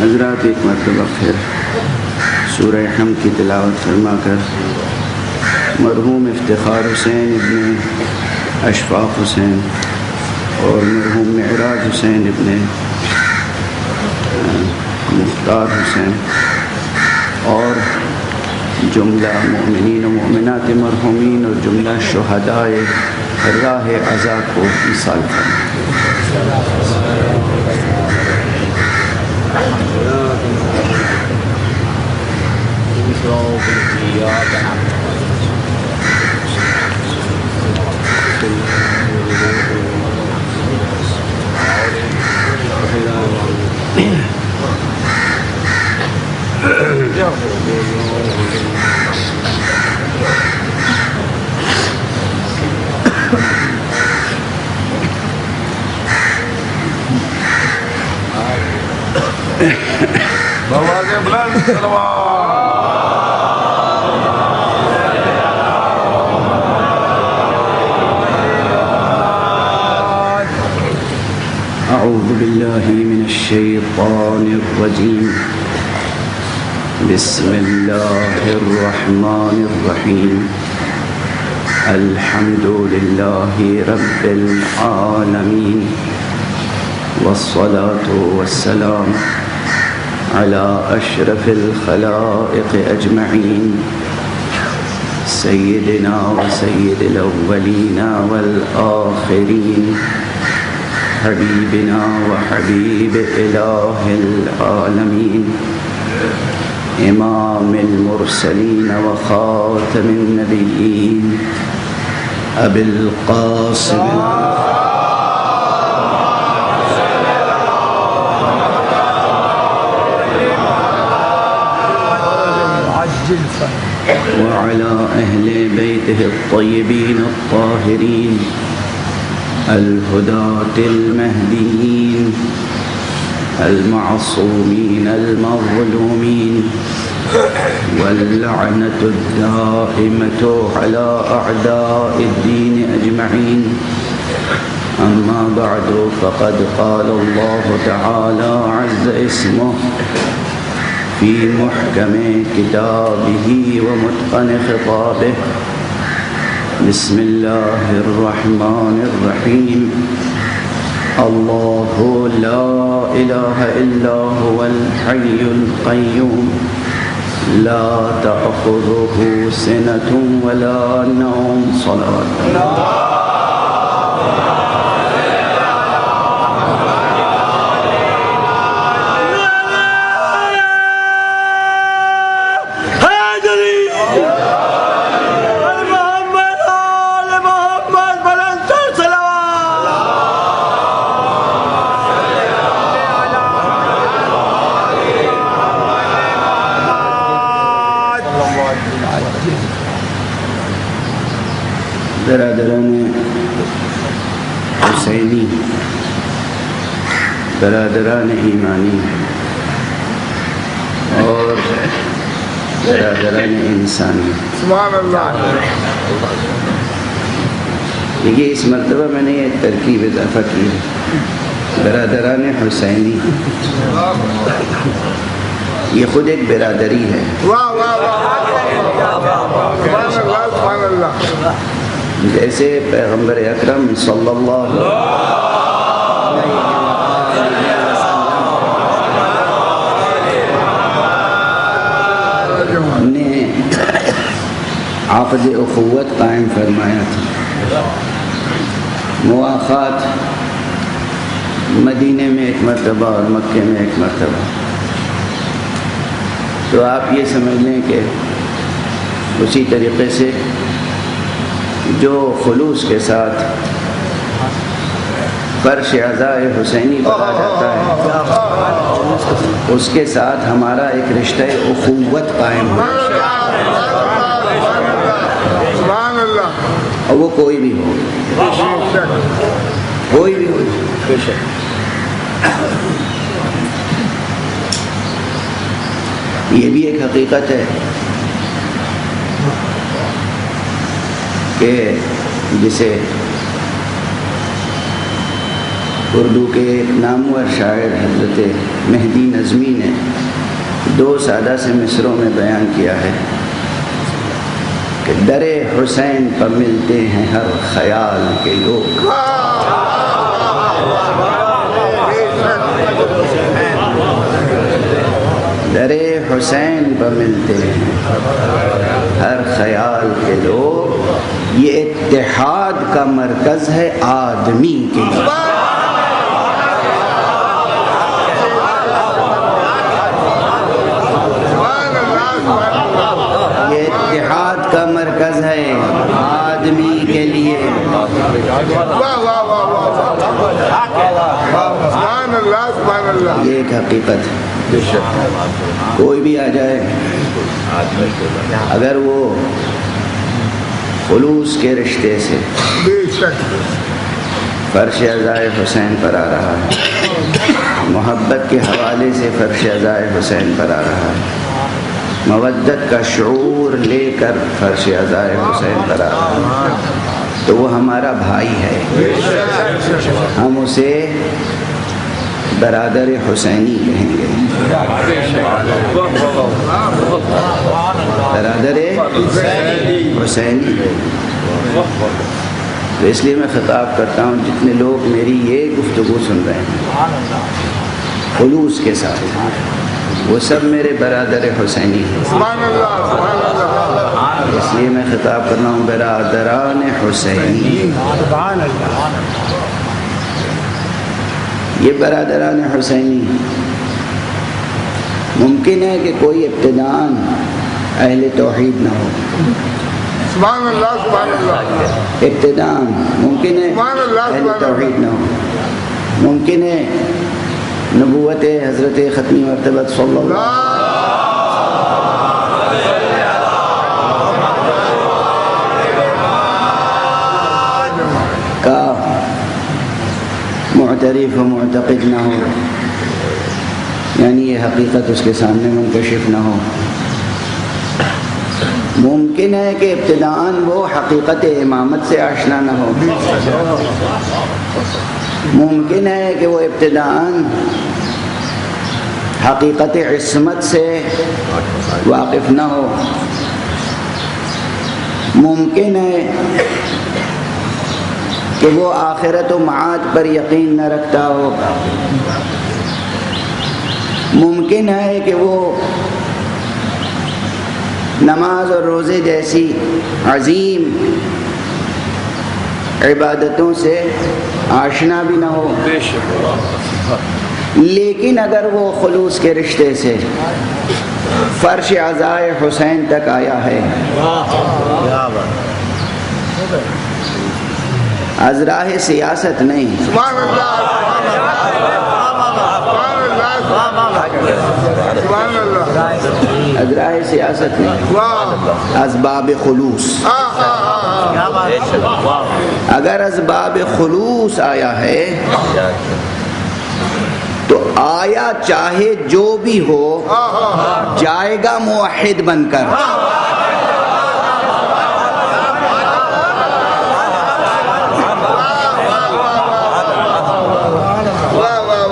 حضرات ایک مرتبہ پھر سورہ حمد کی تلاوت فرما کر مرحوم افتخار حسین ابن اشفاق حسین اور مرحوم معراج حسین ابن مختار حسین اور جملہ مومنین و مومنات مرحومین اور جملہ شہدائے راہ عزا کو ایصال بواز بلند أعوذ بالله من الشيطان الرجيم بسم الله الرحمن الرحيم الحمد لله رب العالمين والصلاة والسلام على أشرف الخلائق أجمعين سيدنا وسيد الأولين والآخرين حبيبنا وحبيب إله العالمين إمام المرسلين وخاتم النبيين أبي القاسم وعلى أهل بيته الطيبين الطاهرين الهداة المهديين المعصومين المظلومين واللعنة الدائمة على أعداء الدين أجمعين أما بعد فقد قال الله تعالى عز اسمه في محكم كتابه ومتقن خطابه بسم الله الرحمن الرحيم الله لا إله إلا هو الحي القيوم لا تأخذه سنة ولا نوم صلاة برادران حسینی، برادران ایمانی اور برادران انسانی، سبحان اللہ. دیکھیے اس مرتبہ میں نے یہ ترکیب اضافہ کی ہے، برادران حسینی یہ خود ایک برادری ہے. واہ واہ واہ سبحان اللہ. جیسے پیغمبر اکرم صلی اللہ علیہ وسلم نے عقد اخوت قائم فرمایا تھا، مواخات مدینے میں ایک مرتبہ اور مکے میں ایک مرتبہ. تو آپ یہ سمجھ لیں کہ اسی طریقے سے جو خلوص کے ساتھ فرش عزائے حسینی پڑھا جاتا ہے اس کے ساتھ ہمارا ایک رشتہ اخوت قائم ہو، سبحان اللہ. اور وہ کوئی بھی ہو، کوئی بھی ہو. یہ بھی ایک حقیقت ہے کہ جسے اردو کے ایک نامور شاعر حضرت مہدی نظمی نے 2 سادہ سے مصروں میں بیان کیا ہے کہ در حسین پر ملتے ہیں ہر خیال کے لوگ، در حسین پر ملتے ہیں ہر خیال کے لوگ، یہ اتحاد کا مرکز ہے آدمی کے لیے۔ یہ اتحاد کا مرکز ہے آدمی کے لیے۔ یہ ایک حقیقت ہے۔ کوئی بھی آ جائے اگر وہ خلوص کے رشتے سے فرش عزائے حسین پر آ رہا ہے، محبت کے حوالے سے فرش عزائے حسین پر آ رہا ہے، مودت کا شعور لے کر فرش عزائے حسین پر آ رہا ہے، تو وہ ہمارا بھائی ہے، ہم اسے برادر حسینی کہیں گے، برادر حسینی۔ تو اس لیے میں خطاب کرتا ہوں جتنے لوگ میری یہ گفتگو سن رہے ہیں خلوص کے ساتھ، وہ سب میرے برادر حسینی ہیں۔ اس لیے میں خطاب کر رہا ہوں برادران حسینی۔ یہ برادران حسینی، ممکن ہے کہ کوئی ابتداءً اہل توحید نہ ہو، سبحان اللہ سبحان اللہ، ابتداءً ممکن ہے اہل توحید نہ ہو، ممکن ہے نبوت حضرت ختمی مرتبہ صلی اللہ کا معترف و معتقد نہ ہو، یعنی یہ حقیقت اس کے سامنے منکشف نہ ہو۔ ممکن ہے کہ ابتداءً وہ حقیقت امامت سے آشنا نہ ہو، ممکن ہے کہ وہ ابتداءً حقیقت عصمت سے واقف نہ ہو، ممکن ہے کہ وہ آخرت و معاد پر یقین نہ رکھتا ہو، ممکن ہے کہ وہ نماز اور روزے جیسی عظیم عبادتوں سے آشنا بھی نہ ہو، لیکن اگر وہ خلوص کے رشتے سے فرش عزائے حسین تک آیا ہے، از راہ سیاست نہیں، از راہ سیاست نہیں، اسباب خلوص، اگر اسباب خلوص آیا ہے تو آیا چاہے جو بھی ہو جائے گا موحد بن کر،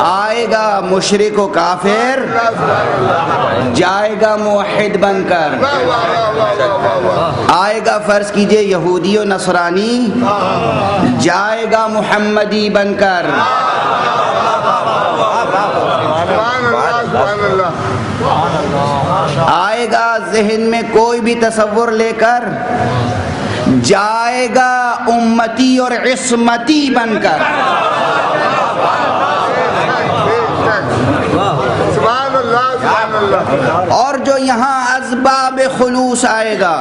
آئے گا مشرک و کافر جائے گا موحد بن کر، آئے گا فرض کیجئے یہودی و نصرانی جائے گا محمدی بن کر، آئے گا ذہن میں کوئی بھی تصور لے کر جائے گا امتی اور عصمتی بن کر، اور جو یہاں اسباب خلوص آئے گا،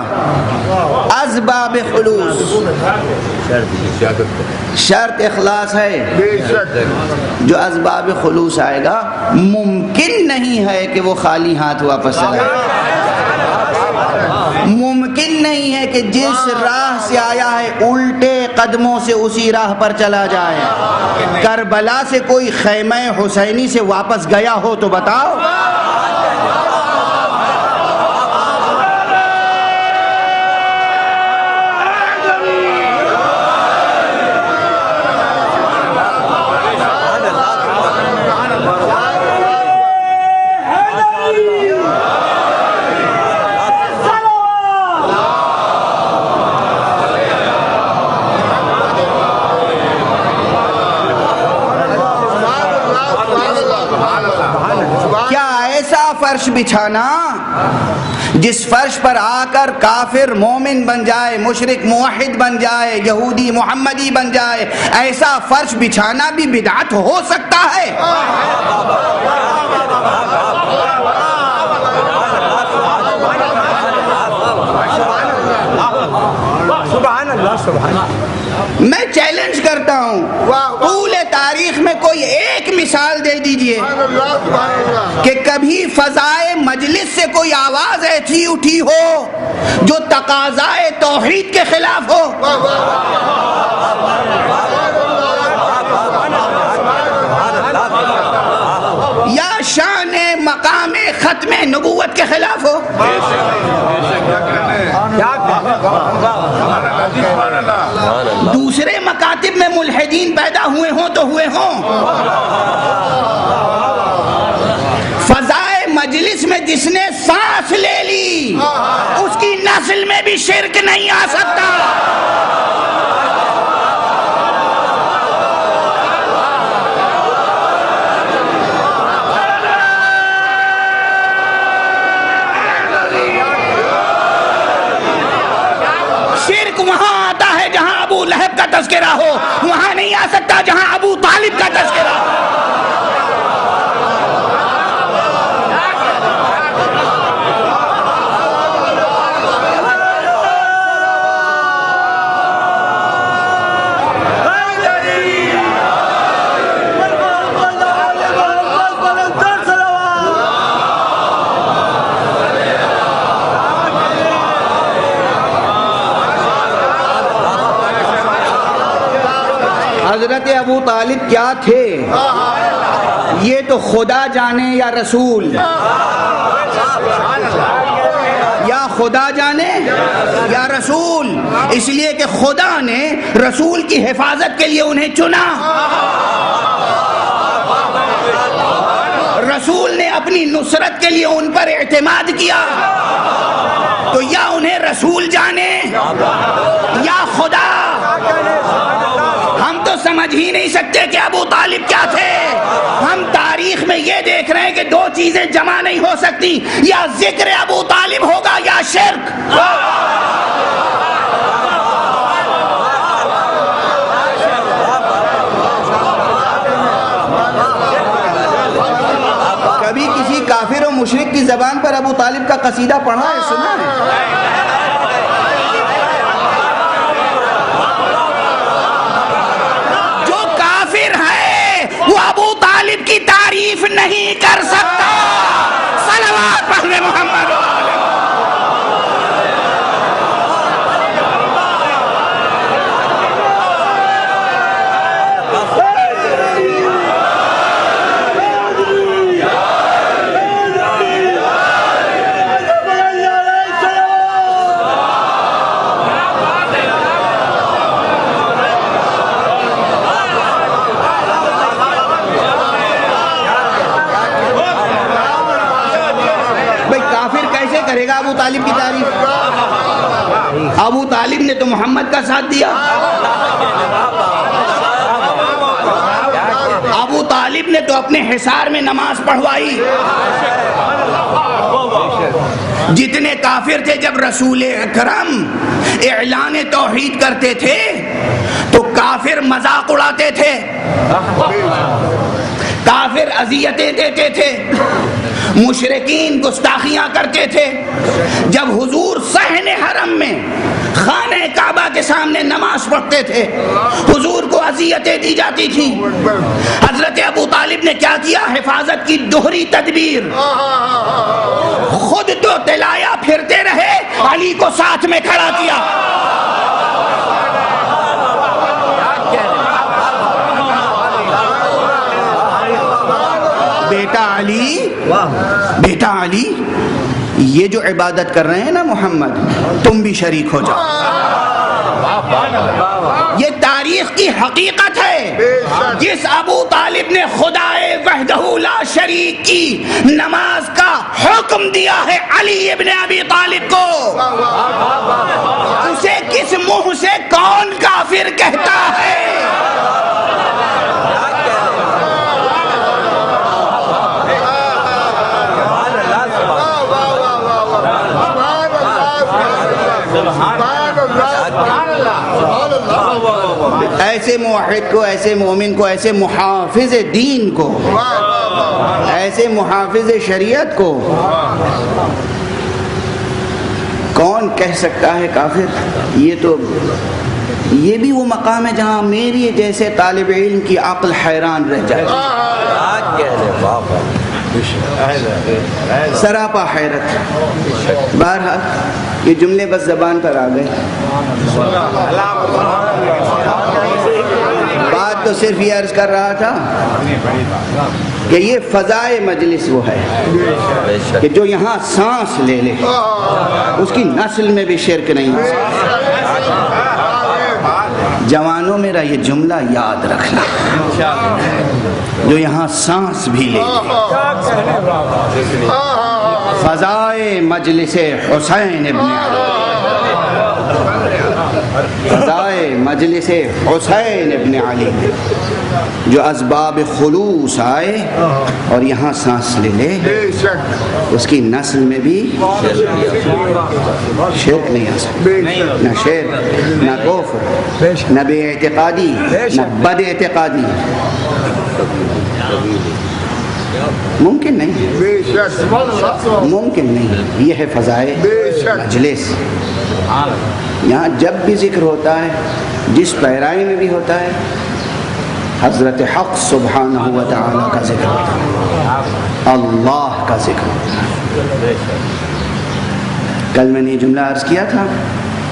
اسباب خلوص شرط اخلاص ہے، جو اسباب خلوص آئے گا ممکن نہیں ہے کہ وہ خالی ہاتھ واپس آئے، ممکن نہیں ہے کہ جس راہ سے آیا ہے الٹے قدموں سے اسی راہ پر چلا جائے۔ کربلا سے کوئی خیمہ حسینی سے واپس گیا ہو تو بتاؤ؟ فرش بچھانا جس فرش پر آ کر کافر مومن بن جائے، مشرک موحد بن جائے، یہودی محمدی بن جائے، ایسا فرش بچھانا بھی بدعت ہو سکتا ہے؟ سبحان اللہ سبحان اللہ۔ میں چیلنج کرتا ہوں، طول تاریخ میں کوئی ایک مثال دے دیجئے کہ کبھی فضائے مجلس سے کوئی آواز ایسی اٹھی ہو جو تقاضائے توحید کے خلاف ہو، یا شان مقام ختم نبوت کے خلاف ہو۔ دوسرے مکاتب میں ملحدین پیدا ہوئے ہوں تو ہوئے ہوں، فضائے مجلس میں جس نے سانس لے لی اس کی نسل میں بھی شرک نہیں آ سکتا۔ وہاں آتا ہے جہاں ابو لہب کا تذکرہ ہو، وہاں نہیں آ سکتا جہاں ابو طالب کا تذکرہ ہو۔ حضرت ابو طالب کیا تھے یہ تو خدا جانے یا رسول، یا خدا جانے یا رسول، اس لیے کہ خدا نے رسول کی حفاظت کے لیے انہیں چنا، رسول نے اپنی نصرت کے لیے ان پر اعتماد کیا، تو یا انہیں رسول جانے یا خدا۔ ہم تو سمجھ ہی نہیں سکتے کہ ابو طالب کیا تھے، ہم تاریخ میں یہ دیکھ رہے ہیں کہ دو چیزیں جمع نہیں ہو سکتی، یا ذکر ابو طالب ہوگا یا شرک۔ کبھی کسی کافر و مشرک کی زبان پر ابو طالب کا قصیدہ پڑھا ہے، سنا ہے؟ کی تعریف نہیں کر سکتا۔ صلوات پڑھنے محمد۔ کرے گا ابو طالب کی تعریف؟ ابو طالب نے تو محمد کا ساتھ دیا، ابو طالب نے تو اپنے حصار میں نماز پڑھوائی۔ جتنے کافر تھے جب رسول اکرم اعلان توحید کرتے تھے تو کافر مذاق اڑاتے تھے، کافر اذیتیں دیتے تھے، مشرکین گستاخیاں کرتے تھے۔ جب حضور صحن حرم میں خانہ کعبہ کے سامنے نماز پڑھتے تھے حضور کو اذیتیں دی جاتی تھی۔ حضرت ابو طالب نے کیا کیا؟ حفاظت کی دوہری تدبیر، خود تو تلایا پھرتے رہے، علی کو ساتھ میں کھڑا کیا۔ بیٹا علی یہ جو عبادت کر رہے ہیں نا محمد، تم بھی شریک ہو جاؤ۔ یہ تاریخ کی حقیقت ہے۔ جس ابو طالب نے خدائے وحدہ لا شریک کی نماز کا حکم دیا ہے علی ابن ابی طالب کو، اسے کس منہ سے کون کافر کہتا ہے؟ موحد کو، ایسے مومن کو، ایسے محافظ دین کو، ایسے محافظ شریعت کو کون کہہ سکتا ہے کافر؟ یہ بھی وہ مقام ہے جہاں میری جیسے طالب علم کی عقل حیران رہ جائے، سراپا حیرت۔ بہرحال یہ جملے بس زبان پر آ گئے، بات تو صرف یہ عرض کر رہا تھا کہ یہ فضائے مجلس وہ ہے کہ جو یہاں سانس لے لے اس کی نسل میں بھی شرک نہیں ہو سکتا۔ جوانوں میرا یہ جملہ یاد رکھنا، جو یہاں سانس بھی لے فضائے مجلس حسین ابن علی، فضائے مجلس حسین ابن علی، جو اسباب خلوص آئے اور یہاں سانس لے لے اس کی نسل میں بھی شرک نہیں آ سکتا، نہ شرک، نہ کفر، نہ بے اعتقادی، نہ بد اعتقادی، ممکن نہیں، ممکن نہیں۔ یہ ہے فضائے مجلس۔ یہاں جب بھی ذکر ہوتا ہے، جس پیرائی میں بھی ہوتا ہے، حضرت حق سبحانہ و تعالیٰ کا ذکر ہوتا ہے، اللہ کا ذکر ہوتا ہے۔ کل میں نے یہ جملہ عرض کیا تھا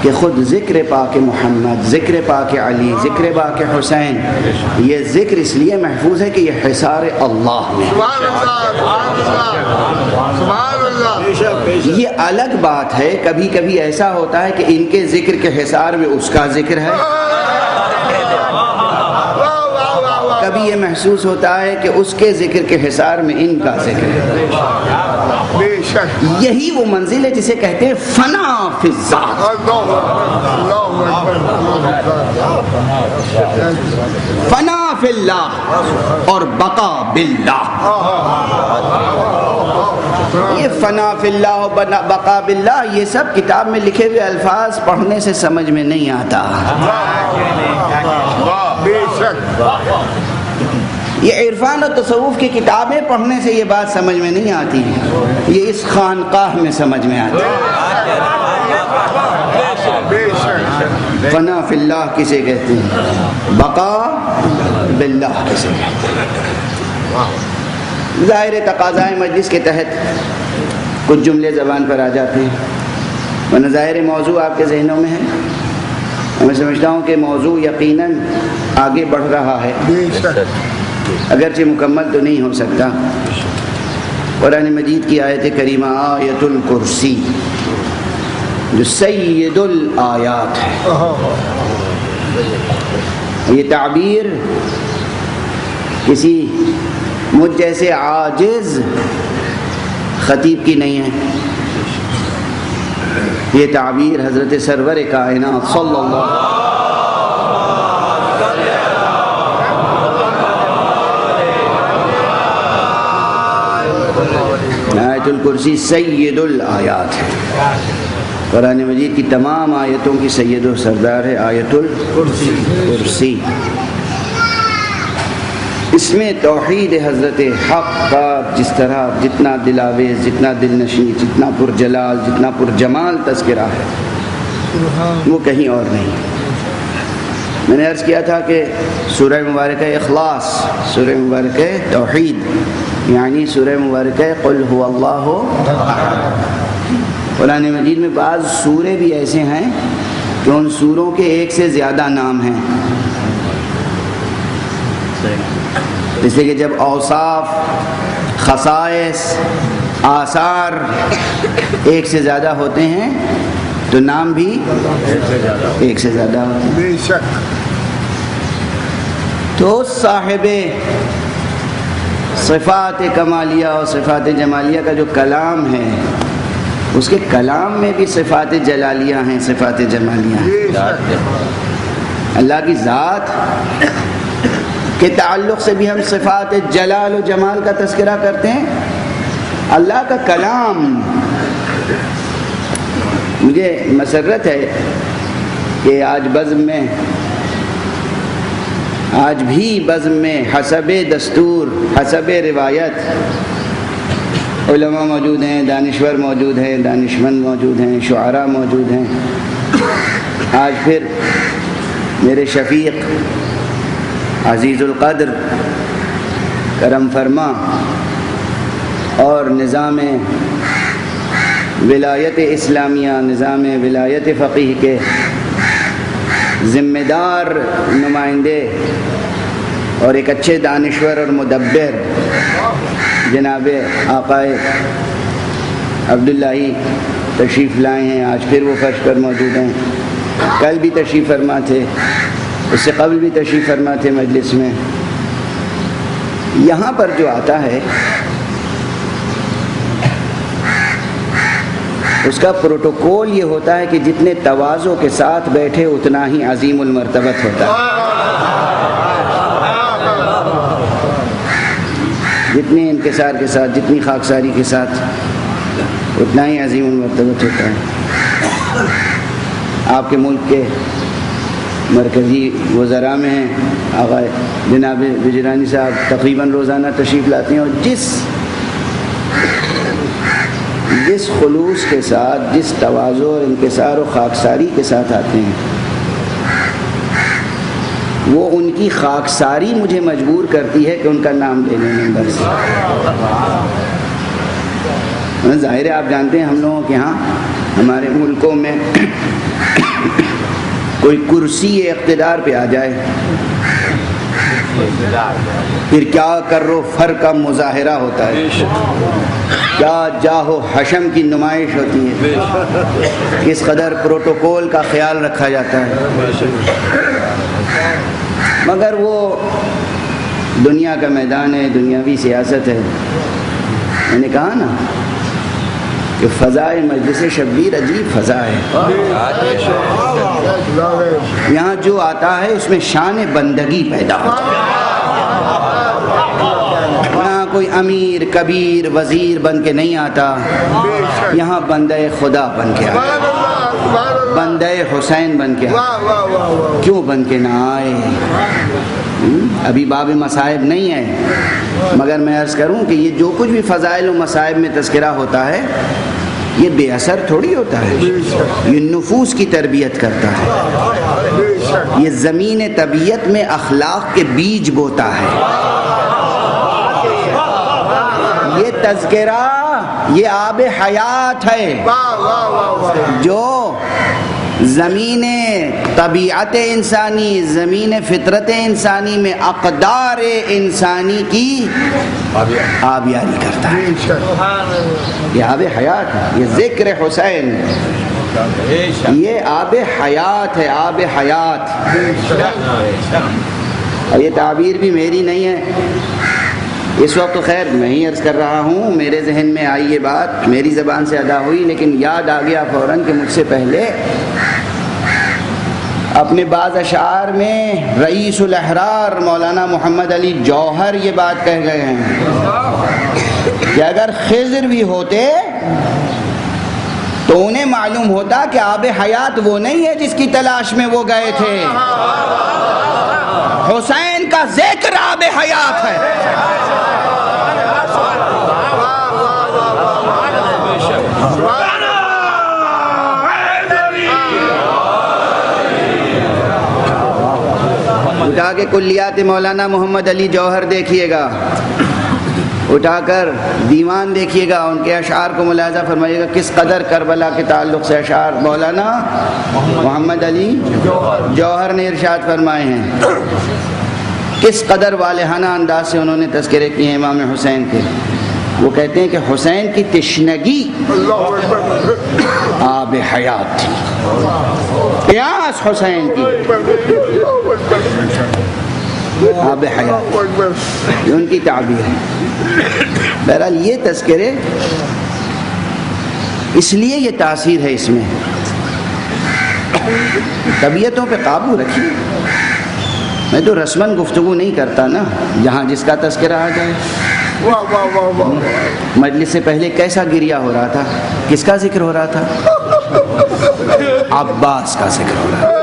کہ خود ذکر پاک محمد، ذکر پاک علی، ذکر پاک حسین، یہ ذکر اس لیے محفوظ ہے کہ یہ حصار اللہ میں، یہ الگ بات ہے۔ کبھی کبھی ایسا ہوتا ہے کہ ان کے ذکر کے حصار میں اس کا ذکر ہے، کبھی یہ محسوس ہوتا ہے کہ اس کے ذکر کے حصار میں ان کا ذکر ہے۔ یہی وہ منزل ہے جسے کہتے ہیں فنا فی الذات، فنا فی اللہ اور بقا باللہ۔ یہ فنا فی اللہ اور بقا باللہ، یہ سب کتاب میں لکھے ہوئے الفاظ پڑھنے سے سمجھ میں نہیں آتا۔ یہ عرفان و تصوف کی کتابیں پڑھنے سے یہ بات سمجھ میں نہیں آتی، یہ اس خانقاہ میں سمجھ میں آتی ہے۔ فنا فی اللہ کسے کہتے ہیں، بقا باللہ کسے کہتے ہیں۔ ظاہر تقاضائے مجلس کے تحت کچھ جملے زبان پر آ جاتے ہیں، ورنہ ظاہر موضوع آپ کے ذہنوں میں ہے۔ میں سمجھتا ہوں کہ موضوع یقیناً آگے بڑھ رہا ہے، اگرچہ مکمل تو نہیں ہو سکتا۔ قرآن مجید کی آیت کریمہ آیت الکرسی جو سید الآیات ہے، یہ تعبیر کسی مجھ جیسے عاجز خطیب کی نہیں ہے، یہ تعبیر حضرت سرور کائنات صلی اللہ علیہ وسلم آیت الکرسی سید الآیات ہے۔ قرآن مجید کی تمام آیتوں کی سید و سردار ہے آیت الکرسی۔ اس میں توحید حضرت حق کا جس طرح جتنا دلاویز، جتنا دل نشین، جتنا پرجلال، جتنا پرجمال تذکرہ ہے وہ کہیں اور نہیں۔ میں نے عرض کیا تھا کہ سورہ مبارکہ اخلاص، سورہ مبارکہ توحید، یعنی سورہ مبارکہ قل هو اللہ احد۔ قرآن مجید میں بعض سورے بھی ایسے ہیں کہ ان سوروں کے ایک سے زیادہ نام ہیں، اس لیے کہ جب اوصاف، خصائص، آثار ایک سے زیادہ ہوتے ہیں تو نام بھی ایک سے زیادہ ہوتے ہیں۔ بے شک تو صاحب صفات کمالیہ اور صفات جمالیہ کا جو کلام ہے، اس کے کلام میں بھی صفات جلالیہ ہیں، صفات جمالیہ ہیں۔ اللہ کی ذات کے تعلق سے بھی ہم صفات جلال و جمال کا تذکرہ کرتے ہیں۔ اللہ کا کلام، مجھے مسرت ہے کہ آج بزم میں آج بھی بزم میں حسب دستور حسب روایت علماء موجود ہیں، دانشور موجود ہیں، دانشمند موجود ہیں، شعراء موجود ہیں۔ آج پھر میرے شفیق عزیز القدر کرم فرما اور نظام ولایت اسلامیہ، نظام ولایت فقیہ کے ذمہ دار نمائندے اور ایک اچھے دانشور اور مدبر جناب آقائے عبداللہی تشریف لائے ہیں۔ آج پھر وہ فرش پر موجود ہیں، کل بھی تشریف فرما تھے، اس سے قبل بھی تشریف فرما تھے مجلس میں۔ یہاں پر جو آتا ہے اس کا پروٹوکول یہ ہوتا ہے کہ جتنے تواضع کے ساتھ بیٹھے اتنا ہی عظیم المرتبت ہوتا ہے، جتنے انکسار کے ساتھ، جتنی خاکساری کے ساتھ، اتنا ہی عظیم المرتبت ہوتا ہے۔ آپ کے ملک کے مرکزی وزراء میں ہیں آقا جناب وجرانی صاحب، تقریباً روزانہ تشریف لاتے ہیں، اور جس خلوص کے ساتھ، جس تواضع اور انکسار و خاکساری کے ساتھ آتے ہیں، وہ ان کی خاکساری مجھے مجبور کرتی ہے کہ ان کا نام لے لیں ممبر سے۔ ظاہر ہے آپ جانتے ہیں ہم لوگوں کے ہاں ہمارے ملکوں میں کوئی کرسی اقتدار پہ آ جائے پھر کیا کرو فر کا مظاہرہ ہوتا ہے، کیا جاہ و حشم کی نمائش ہوتی ہے، کس قدر پروٹوکول کا خیال رکھا جاتا ہے۔ مگر وہ دنیا کا میدان ہے، دنیاوی سیاست ہے۔ میں نے کہا نا کہ فضائے مجلس شبیر عجیب فضا ہے، یہاں جو آتا ہے اس میں شان بندگی پیدا ہوتی ہے۔ یہاں کوئی امیر کبیر وزیر بن کے نہیں آتا، یہاں بندہ خدا بن کے آتا، بندہ حسین بن کے آتا۔ کیوں بن کے نہ آئے؟ ابھی باب مصائب نہیں ہے، مگر میں عرض کروں کہ یہ جو کچھ بھی فضائل و مصائب میں تذکرہ ہوتا ہے یہ بے اثر تھوڑی ہوتا ہے، یہ نفوس کی تربیت کرتا ہے، یہ زمین طبیعت میں اخلاق کے بیج بوتا ہے۔ یہ تذکرہ یہ آب حیات ہے جو زمین طبیعت انسانی، زمین فطرت انسانی میں اقدار انسانی کی آبیاری کرتا ہے۔ یہ آب حیات ہے، یہ ذکر حسین یہ آب حیات ہے، آب حیات۔ اور یہ تعبیر بھی میری نہیں ہے، اس وقت تو خیر میں ہی عرض کر رہا ہوں، میرے ذہن میں آئی یہ بات، میری زبان سے ادا ہوئی، لیکن یاد آ گیا فوراً کہ مجھ سے پہلے اپنے بعض اشعار میں رئیس الاحرار مولانا محمد علی جوہر یہ بات کہہ گئے ہیں کہ اگر خضر بھی ہوتے تو انہیں معلوم ہوتا کہ آب حیات وہ نہیں ہے جس کی تلاش میں وہ گئے تھے، حسین کا ذکر آب حیات ہے۔ اٹھا کے کلیات مولانا محمد علی جوہر دیکھیے گا، اٹھا کر دیوان دیکھیے گا، ان کے اشعار کو ملاحظہ فرمائیے گا کس قدر کربلا کے تعلق سے اشعار مولانا محمد علی جوہر نے ارشاد فرمائے ہیں، کس قدر والہانہ انداز سے انہوں نے تذکرے کیے ہیں امام حسین کے۔ وہ کہتے ہیں کہ حسین کی تشنگی آب حیات تھی، پیاس حسین کی آب حیات، یہ ان کی تعبیر ہے۔ بہرحال یہ تذکرے اس لیے یہ تاثیر ہے اس میں، طبیعتوں پہ قابو رکھیے۔ میں تو رسماً گفتگو نہیں کرتا نا، جہاں جس کا تذکرہ آ جائے۔ مجلس سے پہلے کیسا گریہ ہو رہا تھا، کس کا ذکر ہو رہا تھا؟ عباس کا ذکر ہو رہا تھا۔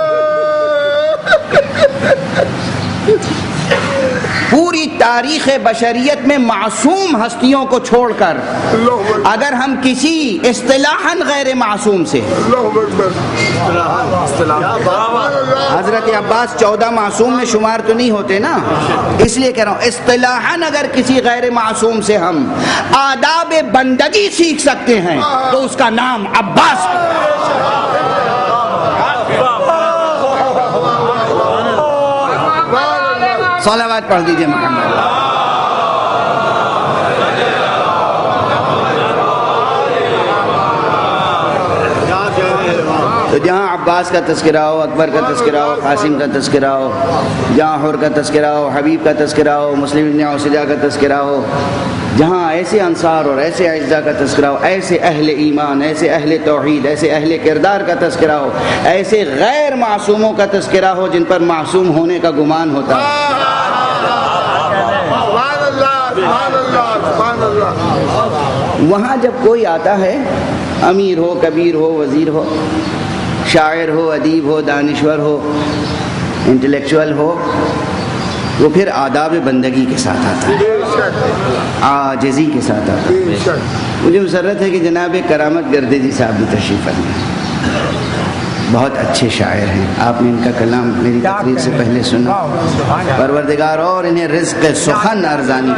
پوری تاریخ بشریت میں معصوم ہستیوں کو چھوڑ کر اگر ہم کسی اصطلاحاً غیر معصوم سے، حضرت عباس 14 معصوم میں شمار تو نہیں ہوتے نا، اس لیے کہہ رہا ہوں اصطلاحاً اگر کسی غیر معصوم سے ہم آداب بندگی سیکھ سکتے ہیں تو اس کا نام عباس ہے۔ صلوات پڑھ دیجئے محمد۔ تو جہاں عباس کا تذکرہ ہو، اکبر کا تذکرہ ہو، قاسم کا تذکرہ ہو، جہاں حر کا تذکرہ ہو، حبیب کا تذکرہ ہو، مسلم ابن عوسجہ کا تذکرہ ہو، جہاں ایسے انصار اور ایسے اعزاء کا تذکرہ ہو، ایسے اہل ایمان، ایسے اہل توحید، ایسے اہل کردار کا تذکرہ ہو، ایسے غیر معصوموں کا تذکرہ ہو جن پر معصوم ہونے کا گمان ہوتا ہے، وہاں جب کوئی آتا ہے، امیر ہو، کبیر ہو، وزیر ہو، شاعر ہو، ادیب ہو، دانشور ہو، انٹلیکچوئل ہو، وہ پھر آداب بندگی کے ساتھ آتا ہے، عاجزی کے ساتھ آتا ہے۔ مجھے مسرت ہے کہ جناب کرامت گردیجی صاحب بھی تشریف فرمائے، بہت اچھے شاعر ہیں، آپ نے ان کا کلام میری تقریر سے پہلے سنا، پروردگار اور انہیں رزق سخن ارزانی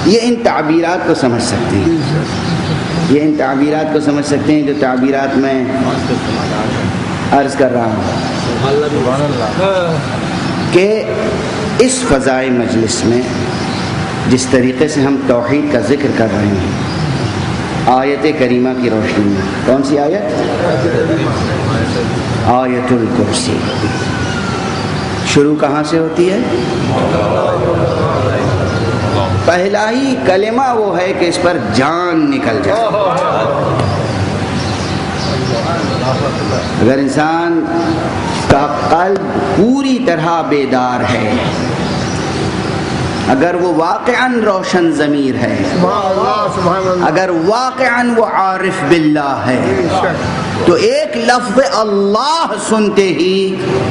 یہ ان تعبیرات کو سمجھ سکتے ہیں، یہ ان تعبیرات کو سمجھ سکتے ہیں جو تعبیرات میں عرض کر رہا ہوں کہ اس فضائے مجلس میں جس طریقے سے ہم توحید کا ذکر کر رہے ہیں آیت کریمہ کی روشنی میں، کون سی آیت؟ آیت الکرسی۔ شروع کہاں سے ہوتی ہے؟ پہلا ہی کلمہ وہ ہے کہ اس پر جان نکل جائے۔ اگر انسان کا قلب پوری طرح بیدار ہے، اگر وہ واقعاً روشن ضمیر ہے، اگر واقعاً وہ عارف باللہ ہے، تو ایک لفظ اللہ سنتے ہی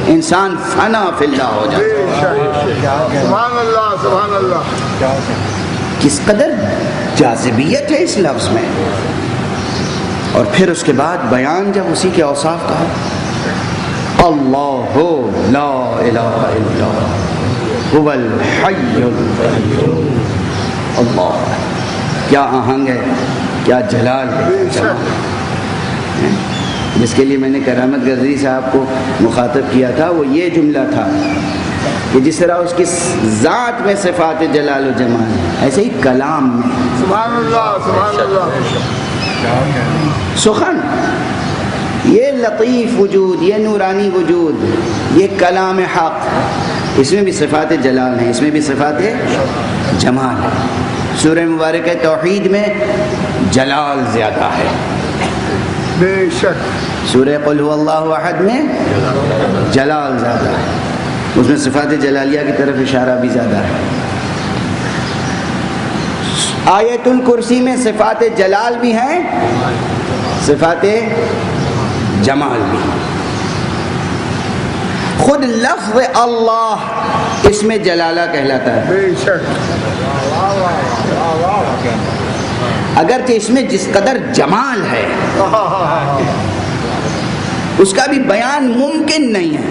انسان فنا فی اللہ ہو جاتا ہے۔ سبحان اللہ، سبحان اللہ۔ کس قدر جاذبیت ہے اس لفظ میں، اور پھر اس کے بعد بیان جب اسی کے اوصاف کا ہے، اللہ لا الہ الا هو الحی القیوم، اللہ، کیا آہنگ ہے، کیا جلال ہے، جس کے لیے میں نے کرامت گردی صاحب کو مخاطب کیا تھا وہ یہ جملہ تھا کہ جس طرح اس کی ذات میں صفات جلال و جمال ہے، ایسے ہی کلام میں سبحان اللہ، سبحان اللہ۔ سخن، یہ لطیف وجود، یہ نورانی وجود، یہ کلام حق، اس میں بھی صفات جلال ہیں، اس میں بھی صفات جمال ہے۔ سورہ مبارک توحید میں جلال زیادہ ہے، بے شک۔ سورہ قل هو اللہ احد میں جلال زیادہ ہے، اس میں صفات جلالیہ کی طرف اشارہ بھی زیادہ ہے۔ آیت الکرسی میں صفات جلال بھی ہیں، صفات جمال بھی۔ خود لفظ اللہ اس میں جلالہ کہلاتا ہے، بے شک۔ اگرچہ اس میں جس قدر جمال ہے اس کا بھی بیان ممکن نہیں ہے۔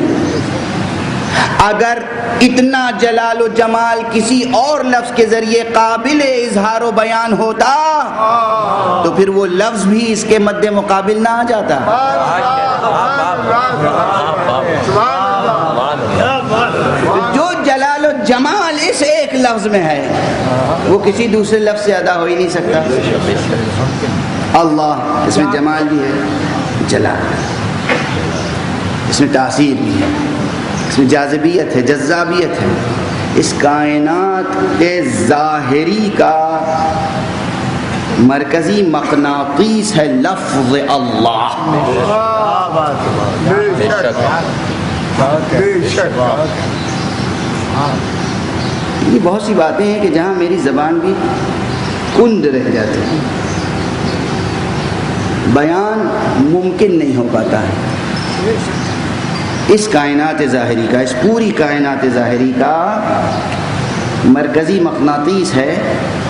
اگر اتنا جلال و جمال کسی اور لفظ کے ذریعے قابل اظہار و بیان ہوتا تو پھر وہ لفظ بھی اس کے مد مقابل نہ آ جاتا۔ جو جلال و جمال اس ایک لفظ میں ہے وہ کسی دوسرے لفظ سے ادا ہو ہی نہیں سکتا۔ اللہ، اس میں جمال بھی ہے، جلال ہے، اس میں تاثیر بھی ہے، اس میں جاذبیت ہے، جذابیت ہے۔ اس کائنات کے ظاہری کا مرکزی مقناطیس ہے لفظ اللہ۔ یہ بہت سی باتیں ہیں کہ جہاں میری زبان بھی کند رہ جاتی ہے، بیان ممکن نہیں ہو پاتا ہے۔ اس کائنات ظاہری کا، اس پوری کائنات ظاہری کا مرکزی مقناطیس ہے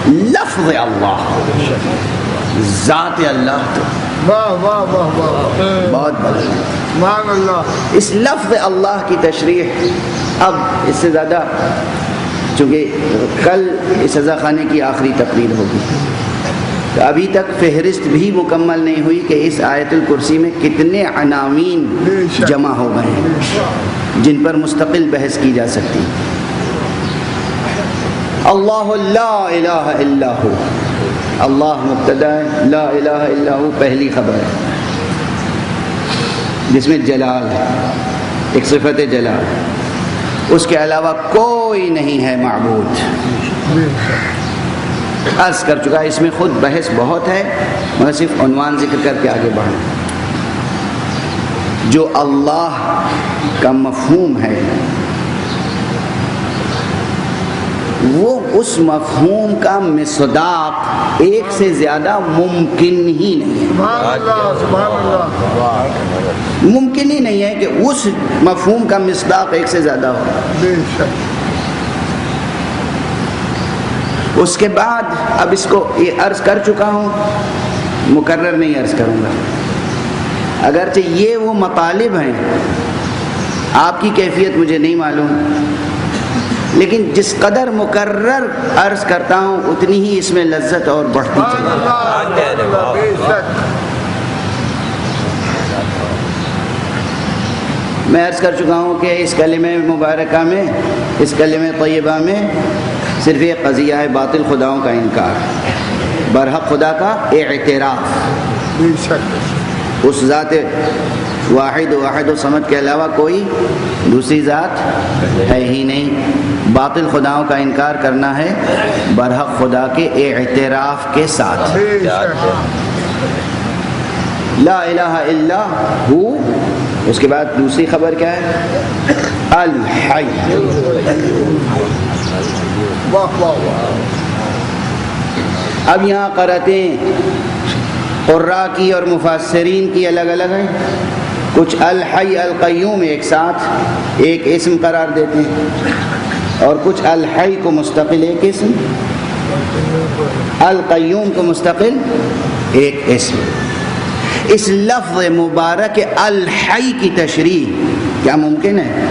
لفظ اللہ، ذات اللہ تو واہ واہ واہ واہ، بہت بڑا۔ سبحان اللہ۔ اس لفظ اللہ کی تشریح اب اس سے زیادہ، چونکہ کل اس سزا خانے کی آخری تقریر ہوگی، تو ابھی تک فہرست بھی مکمل نہیں ہوئی کہ اس آیت الکرسی میں کتنے عناوین جمع ہو گئے ہیں جن پر مستقل بحث کی جا سکتی۔ اللہ لا الہ الا ہو، اللہ مبتدا ہے، لا الہ الا ہو پہلی خبر ہے جس میں جلال ہے، ایک صفت جلال، اس کے علاوہ کوئی نہیں ہے معبود۔ عرض کر چکا اس میں خود بحث بہت ہے، مگر صرف عنوان ذکر کر کے آگے بڑھیں۔ جو اللہ کا مفہوم ہے وہ اس مفہوم کا مصداق ایک سے زیادہ ممکن ہی نہیں ہے، سبحان اللہ سبحان اللہ، ممکن ہی نہیں ہے کہ اس مفہوم کا مصداق ایک سے زیادہ ہو۔ بے شک۔ اس کے بعد اب اس کو یہ عرض کر چکا ہوں، مکرر نہیں عرض کروں گا، اگرچہ یہ وہ مطالب ہیں، آپ کی کیفیت مجھے نہیں معلوم، لیکن جس قدر مکرر عرض کرتا ہوں اتنی ہی اس میں لذت اور بڑھتی چلی سبحان اللہ، بے شک۔ میں عرض کر چکا ہوں کہ اس کلمہ مبارکہ میں، اس کلمہ طیبہ میں صرف ایک قضیہ ہے باطل خداؤں کا انکار، برحق خدا کا اعتراف، بے شک۔ اس ذات واحد و احد و صمد کے علاوہ کوئی دوسری ذات ہے ہی نہیں۔ باطل خداؤں کا انکار کرنا ہے برحق خدا کے اعتراف کے ساتھ۔ بے شک۔ لا الہ الا ہو، اس کے بعد دوسری خبر کیا ہے؟ الحی، واہ واہ واہ۔ اب یہاں قرأتیں قراء کی اور مفسرین کی الگ الگ ہیں، کچھ الحی القیوم ایک ساتھ ایک اسم قرار دیتے ہیں، اور کچھ الحی کو مستقل ایک اسم، القیوم کو مستقل ایک اسم۔ اس لفظ مبارک الحی کی تشریح کیا ممکن ہے؟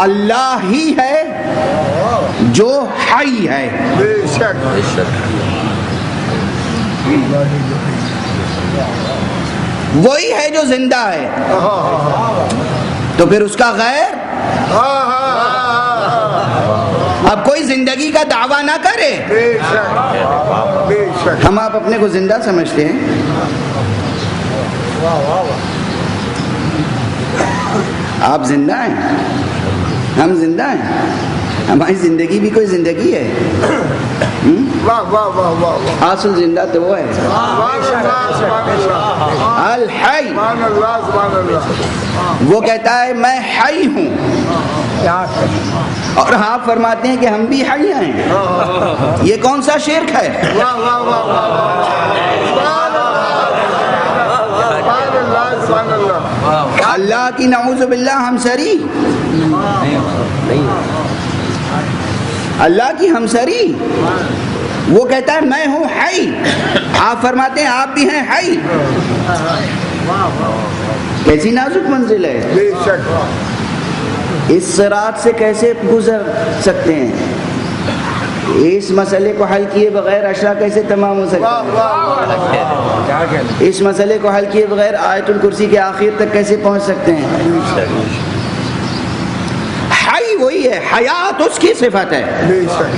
اللہ ہی ہے جو حی ہے، بے شک۔ وہی ہے جو زندہ ہے، تو پھر اس کا غیر اب کوئی زندگی کا دعویٰ نہ کرے۔ بے شک بے شک۔ ہم آپ اپنے کو زندہ سمجھتے ہیں، آپ زندہ ہیں، ہم زندہ ہیں، ہماری زندگی بھی کوئی زندگی ہے۔ واہ واہ واہ واہ۔ اصل زندہ تو وہ ہے سبحان اللہ سبحان اللہ، الحی۔ سبحان اللہ سبحان اللہ۔ وہ کہتا ہے میں حی ہوں، اور آپ فرماتے ہیں کہ ہم بھی حی ہیں۔ یہ کون سا شرک ہے؟ واہ واہ واہ واہ، سبحان اللہ سبحان اللہ۔ اللہ کی نعوذ باللہ ہمسری، اللہ کی ہمسری۔ وہ کہتا ہے میں ہوں حی، آپ فرماتے ہیں آپ بھی ہیں حی۔ کیسی نازک منزل ہے، بے شک۔ اس صراط سے کیسے گزر سکتے ہیں؟ اس مسئلے کو حل کیے بغیر عشرہ کیسے تمام ہو واہ سکتا ہے؟ واہ واہ۔ اس مسئلے کو حل کیے بغیر آیت الکرسی کے آخر تک کیسے پہنچ سکتے ہیں؟ حی وہی ہے، حیات اس کی صفت ہے۔ بے شک۔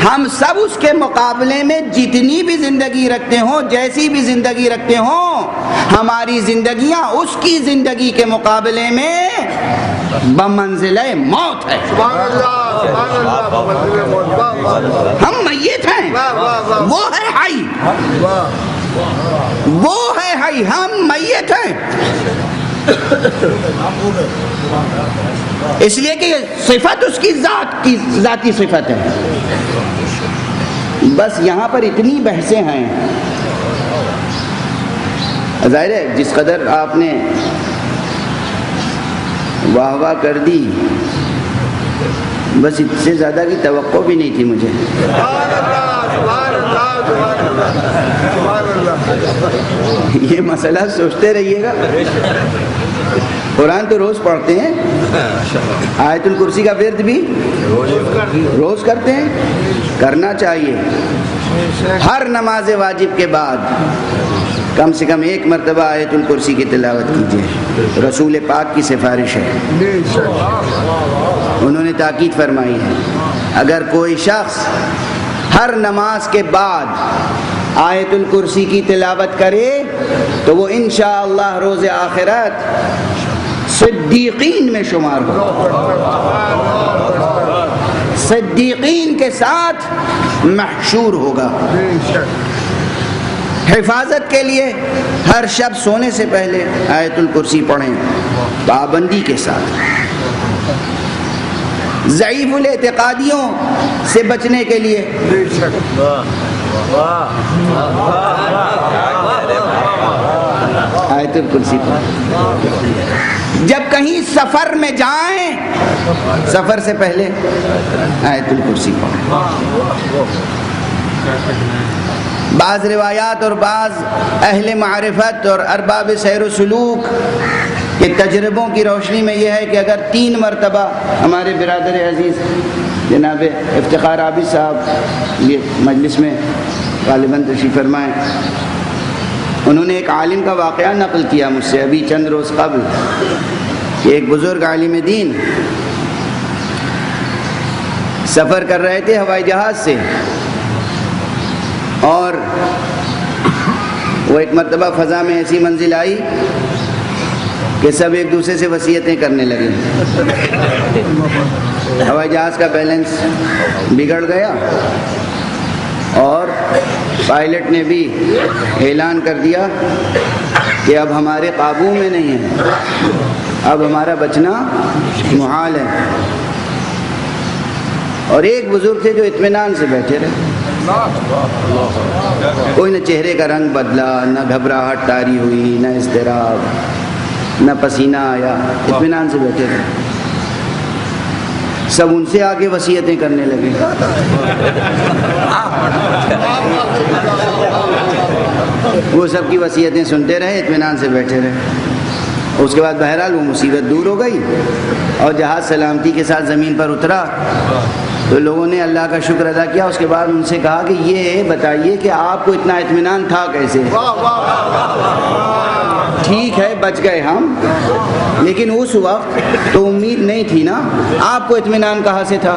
ہم سب اس کے مقابلے میں جتنی بھی زندگی رکھتے ہوں، جیسی بھی زندگی رکھتے ہوں، ہماری زندگیاں اس کی زندگی کے مقابلے میں بمنزلہ موت ہے۔ سبحان اللہ سبحان اللہ، منزل موت۔ واہ واہ ہم میت ہیں، واہ واہ وہ ہے حی، واہ۔ وہ ہے حی، ہم میت ہیں۔ اس لیے کہ صفت اس کی ذات کی ذاتی صفت ہے۔ بس یہاں پر اتنی بحثیں ہیں ظاہر ہے جس قدر آپ نے واہ واہ کر دی، بس اس سے زیادہ کی توقع بھی نہیں تھی مجھے۔ یہ مسئلہ سوچتے رہیے گا۔ قرآن تو روز پڑھتے ہیں، آیت الکرسی کا ورد بھی روز کرتے ہیں، کرنا چاہیے۔ ہر نماز واجب کے بعد کم سے کم ایک مرتبہ آیت الکرسی کی تلاوت کیجیے، رسول پاک کی سفارش ہے، انہوں نے تاکید فرمائی ہے اگر کوئی شخص ہر نماز کے بعد آیت الکرسی کی تلاوت کرے تو وہ انشاءاللہ روز آخرت صدیقین میں شمار ہوگا، صدیقین کے ساتھ محشور ہوگا۔ حفاظت کے لیے ہر شب سونے سے پہلے آیت الکرسی پڑھیں پابندی کے ساتھ۔ ضعیف الاعتقادیوں سے بچنے کے لیے آیت الکرسی پڑھیں۔ جب کہیں سفر میں جائیں سفر سے پہلے آیت الکرسی پڑھیں۔ بعض روایات اور بعض اہل معرفت اور ارباب سیر و سلوک کے تجربوں کی روشنی میں یہ ہے کہ اگر 3 مرتبہ، ہمارے برادر عزیز جناب افتخار عابد صاحب یہ مجلس میں غالباً تشریف فرمائیں، انہوں نے ایک عالم کا واقعہ نقل کیا مجھ سے ابھی چند روز قبل کہ ایک بزرگ عالم دین سفر کر رہے تھے ہوائی جہاز سے، اور وہ ایک مرتبہ فضا میں ایسی منزل آئی کہ سب ایک دوسرے سے وصیتیں کرنے لگے، ہوائی جہاز کا بیلنس بگڑ گیا اور پائلٹ نے بھی اعلان کر دیا کہ اب ہمارے قابو میں نہیں ہے، اب ہمارا بچنا محال ہے۔ اور ایک بزرگ تھے جو اطمینان سے بیٹھے رہے، کوئی نہ چہرے کا رنگ بدلا، نہ گھبراہٹ طاری ہوئی، نہ اضطراب، نہ پسینہ آیا، اطمینان سے بیٹھے رہے۔ سب ان سے آگے وصیتیں کرنے لگے۔ وہ سب کی وصیتیں سنتے رہے، اطمینان سے بیٹھے رہے۔ اس کے بعد بہرحال وہ مصیبت دور ہو گئی اور جہاز سلامتی کے ساتھ زمین پر اترا تو لوگوں نے اللہ کا شکر ادا کیا۔ اس کے بعد ان سے کہا کہ یہ بتائیے کہ آپ کو اتنا اطمینان تھا کیسے؟ ٹھیک ہے بچ گئے ہم، لیکن اس وقت تو امید نہیں تھی نا، آپ کو اطمینان کہاں سے تھا؟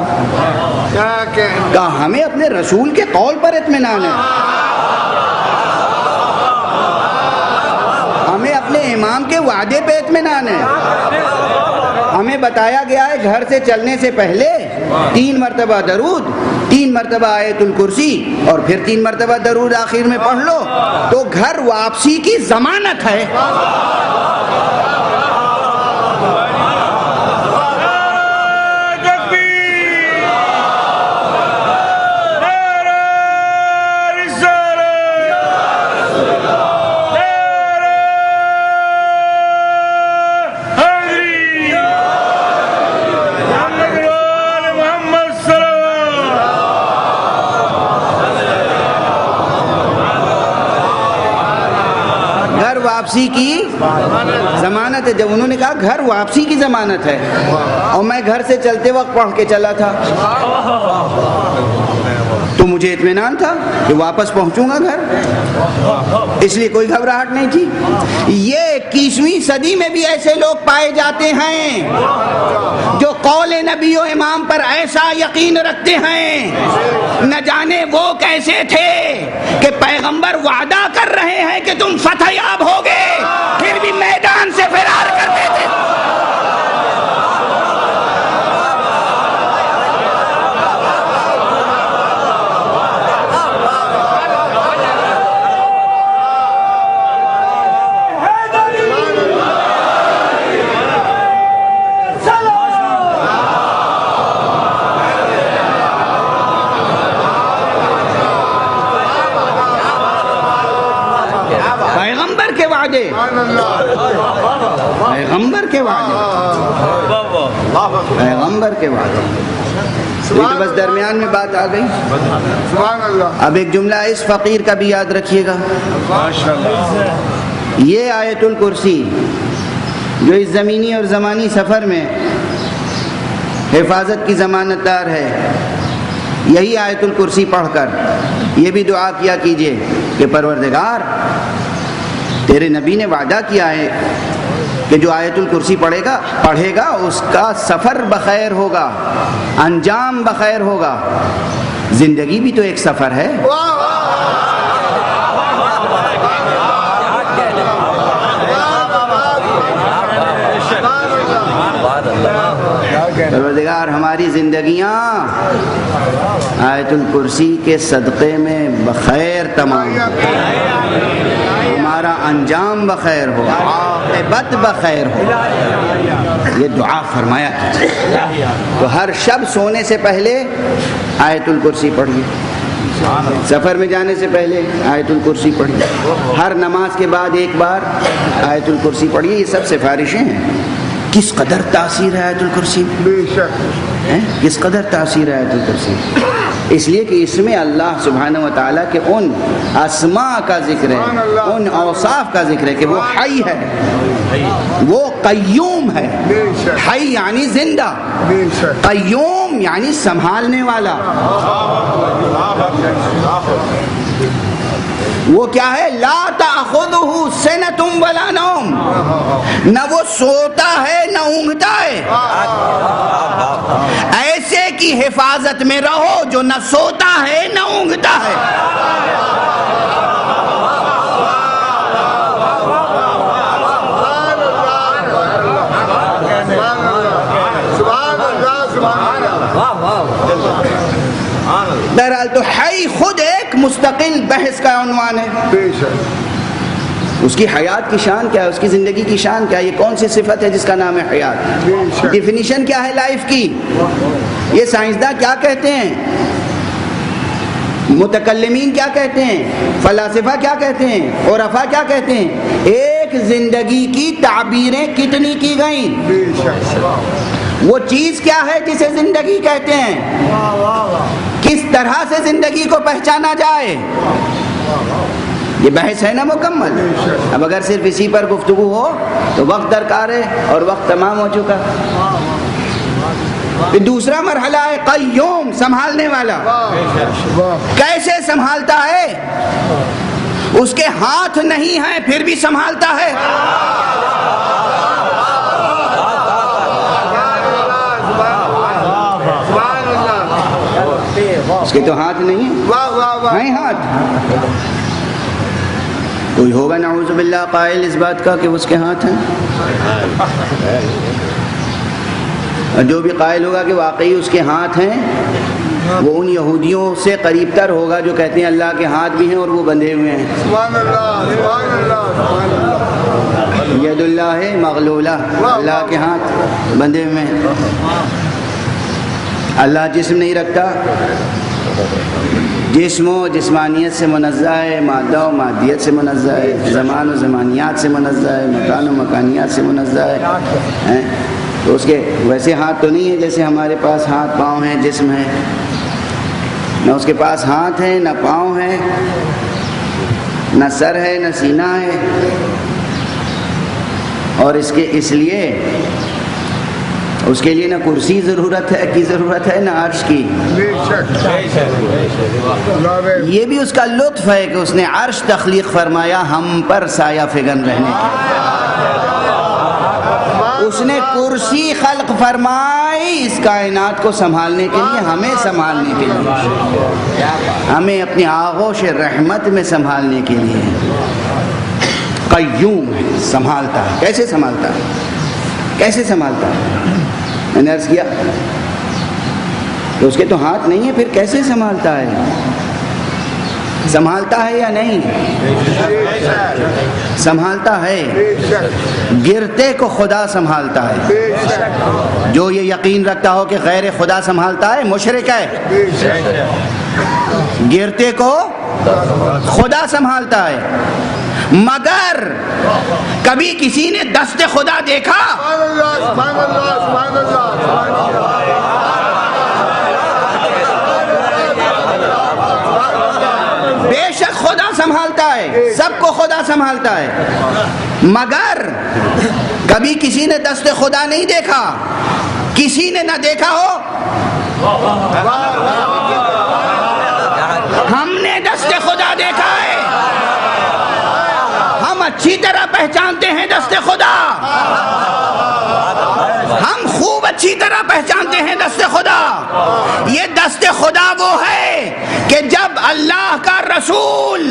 کہا ہمیں اپنے رسول کے قول پر اطمینان ہے، ہمیں اپنے امام کے وعدے پہ اطمینان ہے۔ ہمیں بتایا گیا ہے گھر سے چلنے سے پہلے 3 مرتبہ درود، 3 مرتبہ آیت الکرسی اور پھر 3 مرتبہ درود آخر میں پڑھ لو تو گھر واپسی کی ضمانت ہے۔ واپسی کی ضمانت ہے۔ جب انہوں نے کہا گھر واپسی کی ضمانت ہے اور میں گھر سے چلتے وقت پڑھ کے چلا تھا تو مجھے اطمینان تھا کہ واپس پہنچوں گا گھر، اس لیے کوئی گھبراہٹ نہیں تھی۔ یہ 21ویں صدی میں بھی ایسے لوگ پائے جاتے ہیں جو قول نبی و امام پر ایسا یقین رکھتے ہیں، نہ جانے وہ کیسے تھے کہ پیغمبر وعدہ کر رہے ہیں کہ تم فتح یاب ہوگے، پھر بھی میدان سے فرار کرتے تھے۔ پیغمبر کے وعدے، پیغمبر کے وعدے، پیغمبر کے وعدے۔ یہ تو بس درمیان میں بات آ گئی۔ سبحان اللہ۔ اب ایک جملہ اس فقیر کا بھی یاد رکھیے گا، یہ آیت الکرسی جو اس زمینی اور زمانی سفر میں حفاظت کی ضمانت دار ہے، یہی آیت الکرسی پڑھ کر یہ بھی دعا کیا کیجئے کہ پروردگار تیرے نبی نے وعدہ کیا ہے کہ جو آیت الکرسی پڑھے گا اس کا سفر بخیر ہوگا، انجام بخیر ہوگا۔ زندگی بھی تو ایک سفر ہے۔ پروردگار ہماری زندگیاں آیت الکرسی کے صدقے میں بخیر تمام ہو، ہمارا انجام بخیر ہو، عاقبت بخیر ہو، یہ دعا فرمایا کیجیے۔ تو ہر شب سونے سے پہلے آیت الکرسی پڑھیے، سفر میں جانے سے پہلے آیت الکرسی پڑھیے، ہر نماز کے بعد ایک بار آیت الکرسی پڑھیے۔ یہ سب سفارشیں ہیں۔ کس قدر تاثیر ہے آیت الکرسی، بے شک کس قدر تاثیر ہے آیت الکرسی، اس لیے کہ اس میں اللہ سبحانہ و تعالیٰ کے ان اسماء کا ذکر ہے، ان اوصاف کا ذکر ہے کہ وہ حی ہے، وہ قیوم ہے۔ حی یعنی زندہ، بے شک قیوم یعنی سنبھالنے والا۔ وہ کیا ہے؟ لا تأخذہ سنۃ ولا نوم، نہ وہ سوتا ہے نہ اونگتا ہے۔ ایسے کی حفاظت میں رہو جو نہ سوتا ہے نہ اونگتا ہے۔ بہرحال تو حی خود ایک مستقل بحث کا عنوان ہے۔ بے شک اس کی حیات کی شان کیا ہے، اس کی زندگی کی شان کیا ہے، یہ کون سی صفت ہے جس کا نام ہے حیات، ڈیفینیشن کیا ہے لائف کی، یہ سائنسداں کیا کہتے ہیں، متکلمین کیا کہتے ہیں، فلاسفہ کیا کہتے ہیں، عرفاء کیا کہتے ہیں، ایک زندگی کی تعبیریں کتنی کی گئیں۔ بے شک وہ چیز کیا ہے جسے زندگی کہتے ہیں، کس طرح سے زندگی کو پہچانا جائے، یہ بحث ہے نا مکمل۔ اب اگر صرف اسی پر گفتگو ہو تو وقت درکار ہے اور وقت تمام ہو چکا۔ پھر دوسرا مرحلہ ہے قیوم، سنبھالنے والا۔ کیسے سنبھالتا ہے؟ اس کے ہاتھ نہیں ہیں پھر بھی سنبھالتا ہے۔ اس کے تو ہاتھ نہیں ہیں ہاتھ۔ کوئی ہوگا نعوذ باللہ قائل اس بات کا کہ اس کے ہاتھ ہیں، اور جو بھی قائل ہوگا کہ واقعی اس کے ہاتھ ہیں وہ ان یہودیوں سے قریب تر ہوگا جو کہتے ہیں اللہ کے ہاتھ بھی ہیں اور وہ بندھے ہوئے ہیں۔ سبحان اللہ سبحان اللہ سبحان اللہ۔ ید اللہ مغلولہ، اللہ کے ہاتھ بندھے ہوئے ہیں۔ اللہ جسم نہیں رکھتا، جسم و جسمانیت سے منزہ ہے، مادہ و مادیت سے منزہ ہے، زمان و زمانیات سے منزہ ہے، مکان و مکانیات سے منزہ ہے۔ تو اس کے ویسے ہاتھ تو نہیں ہے جیسے ہمارے پاس ہاتھ پاؤں ہیں، جسم ہے، نہ اس کے پاس ہاتھ ہے نہ پاؤں ہے، نہ سر ہے نہ سینہ ہے، اور اس کے لیے نہ کرسی ضرورت ہے نہ عرش کی۔ بے شک یہ بھی اس کا لطف ہے کہ اس نے عرش تخلیق فرمایا ہم پر سایہ فگن رہنے کے، اس نے کرسی خلق فرمائی اس کائنات کو سنبھالنے کے لیے، ہمیں سنبھالنے کے لیے، ہمیں اپنی آغوش رحمت میں سنبھالنے کے لیے۔ قیوم ہے، سنبھالتا ہے۔ کیسے سنبھالتا ہے؟ کیسے سنبھالتا ہے؟ میں نے عرض کیا تو اس کے تو ہاتھ نہیں ہے، پھر کیسے سنبھالتا ہے؟ سنبھالتا ہے یا نہیں؟ سنبھالتا ہے۔ گرتے کو خدا سنبھالتا ہے۔ جو یہ یقین رکھتا ہو کہ غیر خدا سنبھالتا ہے مشرک ہے۔ گرتے کو خدا سنبھالتا ہے۔ مگر کبھی کسی نے دست خدا دیکھا؟ سبحان اللہ سبحان اللہ سبحان اللہ۔ بے شک خدا سنبھالتا ہے، سب کو خدا سنبھالتا ہے، مگر کبھی کسی نے دست خدا نہیں دیکھا۔ کسی نے نہ دیکھا ہو، ہم نے دست خدا دیکھا ہے، ہم اچھی طرح پہچانتے ہیں دست خدا، ہم خوب اچھی طرح پہچانتے ہیں دست خدا۔ یہ دست خدا وہ ہے کہ جب اللہ کا رسول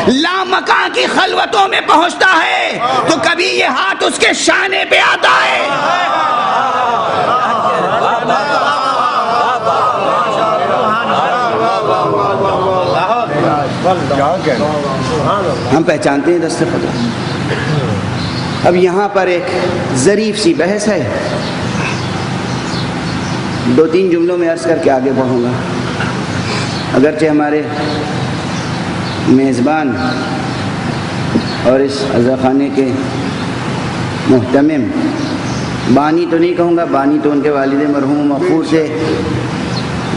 لامکاں کی خلوتوں میں پہنچتا ہے تو کبھی یہ ہاتھ اس کے شانے پہ آتا ہے، ہم پہچانتے ہیں دست خدا۔ اب یہاں پر ایک ظریف سی بحث ہے، 2-3 جملوں میں عرض کر کے آگے بڑھوں گا۔ اگرچہ ہمارے میزبان اور اس عزاخانے کے محتمم، بانی تو نہیں کہوں گا، بانی تو ان کے والد مرحوم مغفور سے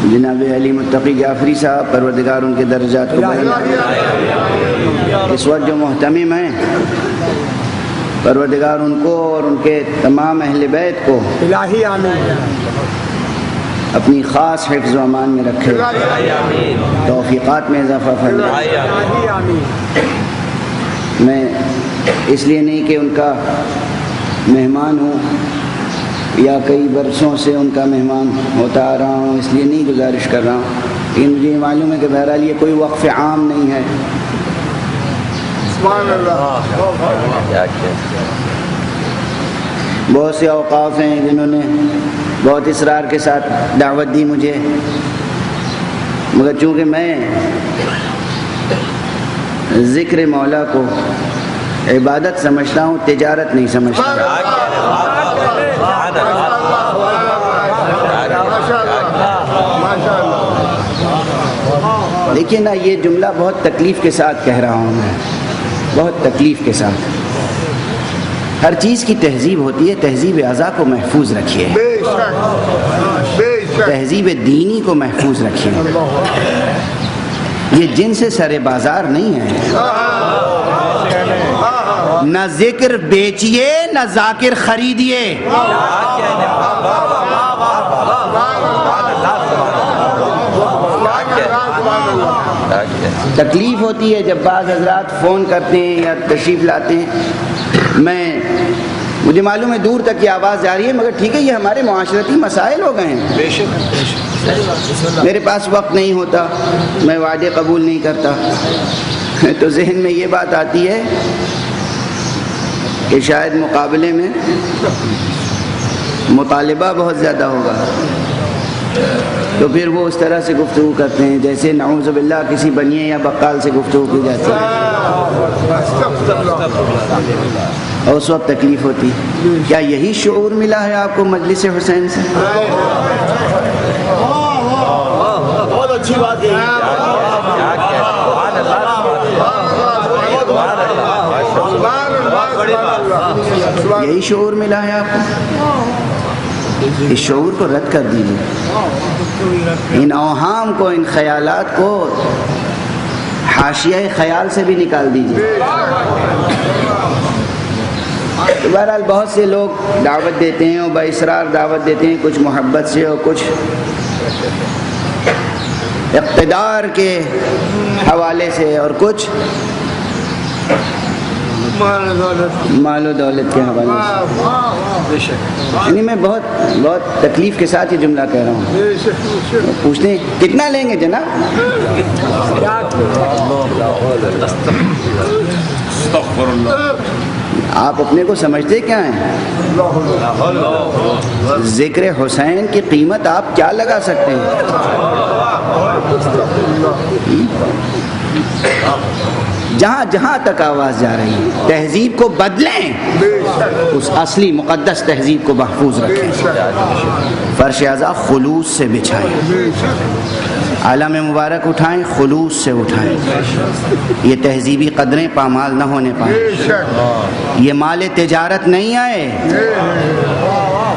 جناب علی متقی جعفری صاحب، پروردگار ان کے درجات کو بلند۔ اس وقت جو محتمم ہیں، پروردگار ان کو اور ان کے تمام اہل بیت کو الہی آمین، اپنی خاص حفظ و امان میں رکھے، توفیقات میں اضافہ فرمائے۔ الہی آمین۔ میں اس لیے نہیں کہ ان کا مہمان ہوں یا کئی برسوں سے ان کا مہمان ہوتا آ رہا ہوں، اس لیے نہیں گزارش کر رہا ہوں، لیکن مجھے یہ معلوم ہے کہ بہرحال یہ کوئی وقف عام نہیں ہے۔ سبحان اللہ۔ بہت سے اوقاف ہیں جنہوں نے بہت اصرار کے ساتھ دعوت دی مجھے، مگر چونکہ میں ذکر مولا کو عبادت سمجھتا ہوں، تجارت نہیں سمجھتا۔ دیکھیے نا، یہ جملہ بہت تکلیف کے ساتھ کہہ رہا ہوں میں، بہت تکلیف کے ساتھ۔ ہر چیز کی تہذیب ہوتی ہے، تہذیب اعضاء کو محفوظ رکھیے، بے شک بے شک۔ تہذیب دینی کو محفوظ رکھیے۔ یہ جن سے سر بازار نہیں ہے، نہ ذکر بیچیے نہ ذاکر خریدیے۔ تکلیف ہوتی ہے جب بعض حضرات فون کرتے ہیں یا تشریف لاتے ہیں، مجھے معلوم ہے دور تک یہ آواز جا رہی ہے، مگر ٹھیک ہے، یہ ہمارے معاشرتی مسائل ہو گئے ہیں۔ بے شک۔ میرے پاس وقت نہیں ہوتا، میں وعدے قبول نہیں کرتا، تو ذہن میں یہ بات آتی ہے کہ شاید مقابلے میں مطالبہ بہت زیادہ ہوگا، تو پھر وہ اس طرح سے گفتگو کرتے ہیں جیسے نعوذ باللہ کسی بنیے یا بقال سے گفتگو کی جاتی ہے، اور اس وقت تکلیف ہوتی۔ کیا یہی شعور ملا ہے آپ کو مجلس حسین سے؟ بہت اچھی بات ہے۔ یہی شعور ملا ہے آپ کو؟ اس شعور کو رد کر دیجیے، ان اوہام کو، ان خیالات کو حاشیہ خیال سے بھی نکال دیجیے۔ بہرحال بہت سے لوگ دعوت دیتے ہیں اور باصرار دعوت دیتے ہیں، کچھ محبت سے اور کچھ اقتدار کے حوالے سے اور کچھ مال و دولت کے حوالے سے۔ یعنی میں بہت تکلیف کے ساتھ یہ جملہ کہہ رہا ہوں۔ پوچھتے ہیں کتنا لیں گے جناب؟ آپ اپنے کو سمجھتے کیا ہیں؟ ذکر حسین کی قیمت آپ کیا لگا سکتے ہیں؟ جہاں جہاں تک آواز جا رہی ہے، تہذیب کو بدلیں، اس اصلی مقدس تہذیب کو محفوظ رکھیں، فرش اعضاء خلوص سے بچھائیں۔ عالم مبارک اٹھائیں، خلوص سے اٹھائیں، یہ تہذیبی قدریں پامال نہ ہونے پائیں، یہ مال تجارت نہیں آئے،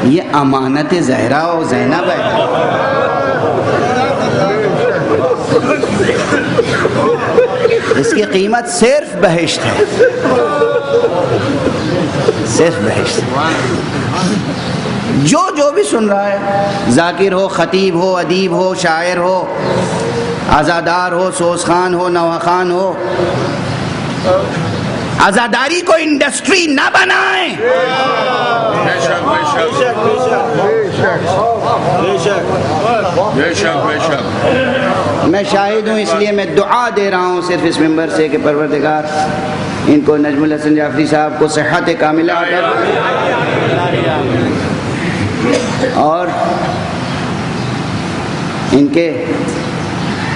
یہ امانت زہرا و زینب ہے۔ اس کی قیمت صرف بہشت ہے، صرف بہشت۔ جو بھی سن رہا ہے، ذاکر ہو، خطیب ہو، ادیب ہو، شاعر ہو، عزادار ہو، سوزخان ہو، نواخان ہو، عزاداری کو انڈسٹری نہ بنائیں۔ میں شاہد ہوں، اس لیے میں دعا دے رہا ہوں صرف اس ممبر سے کہ پروردگار ان کو، نجم الحسن جعفری صاحب کو صحت کاملہ عطا اور ان کے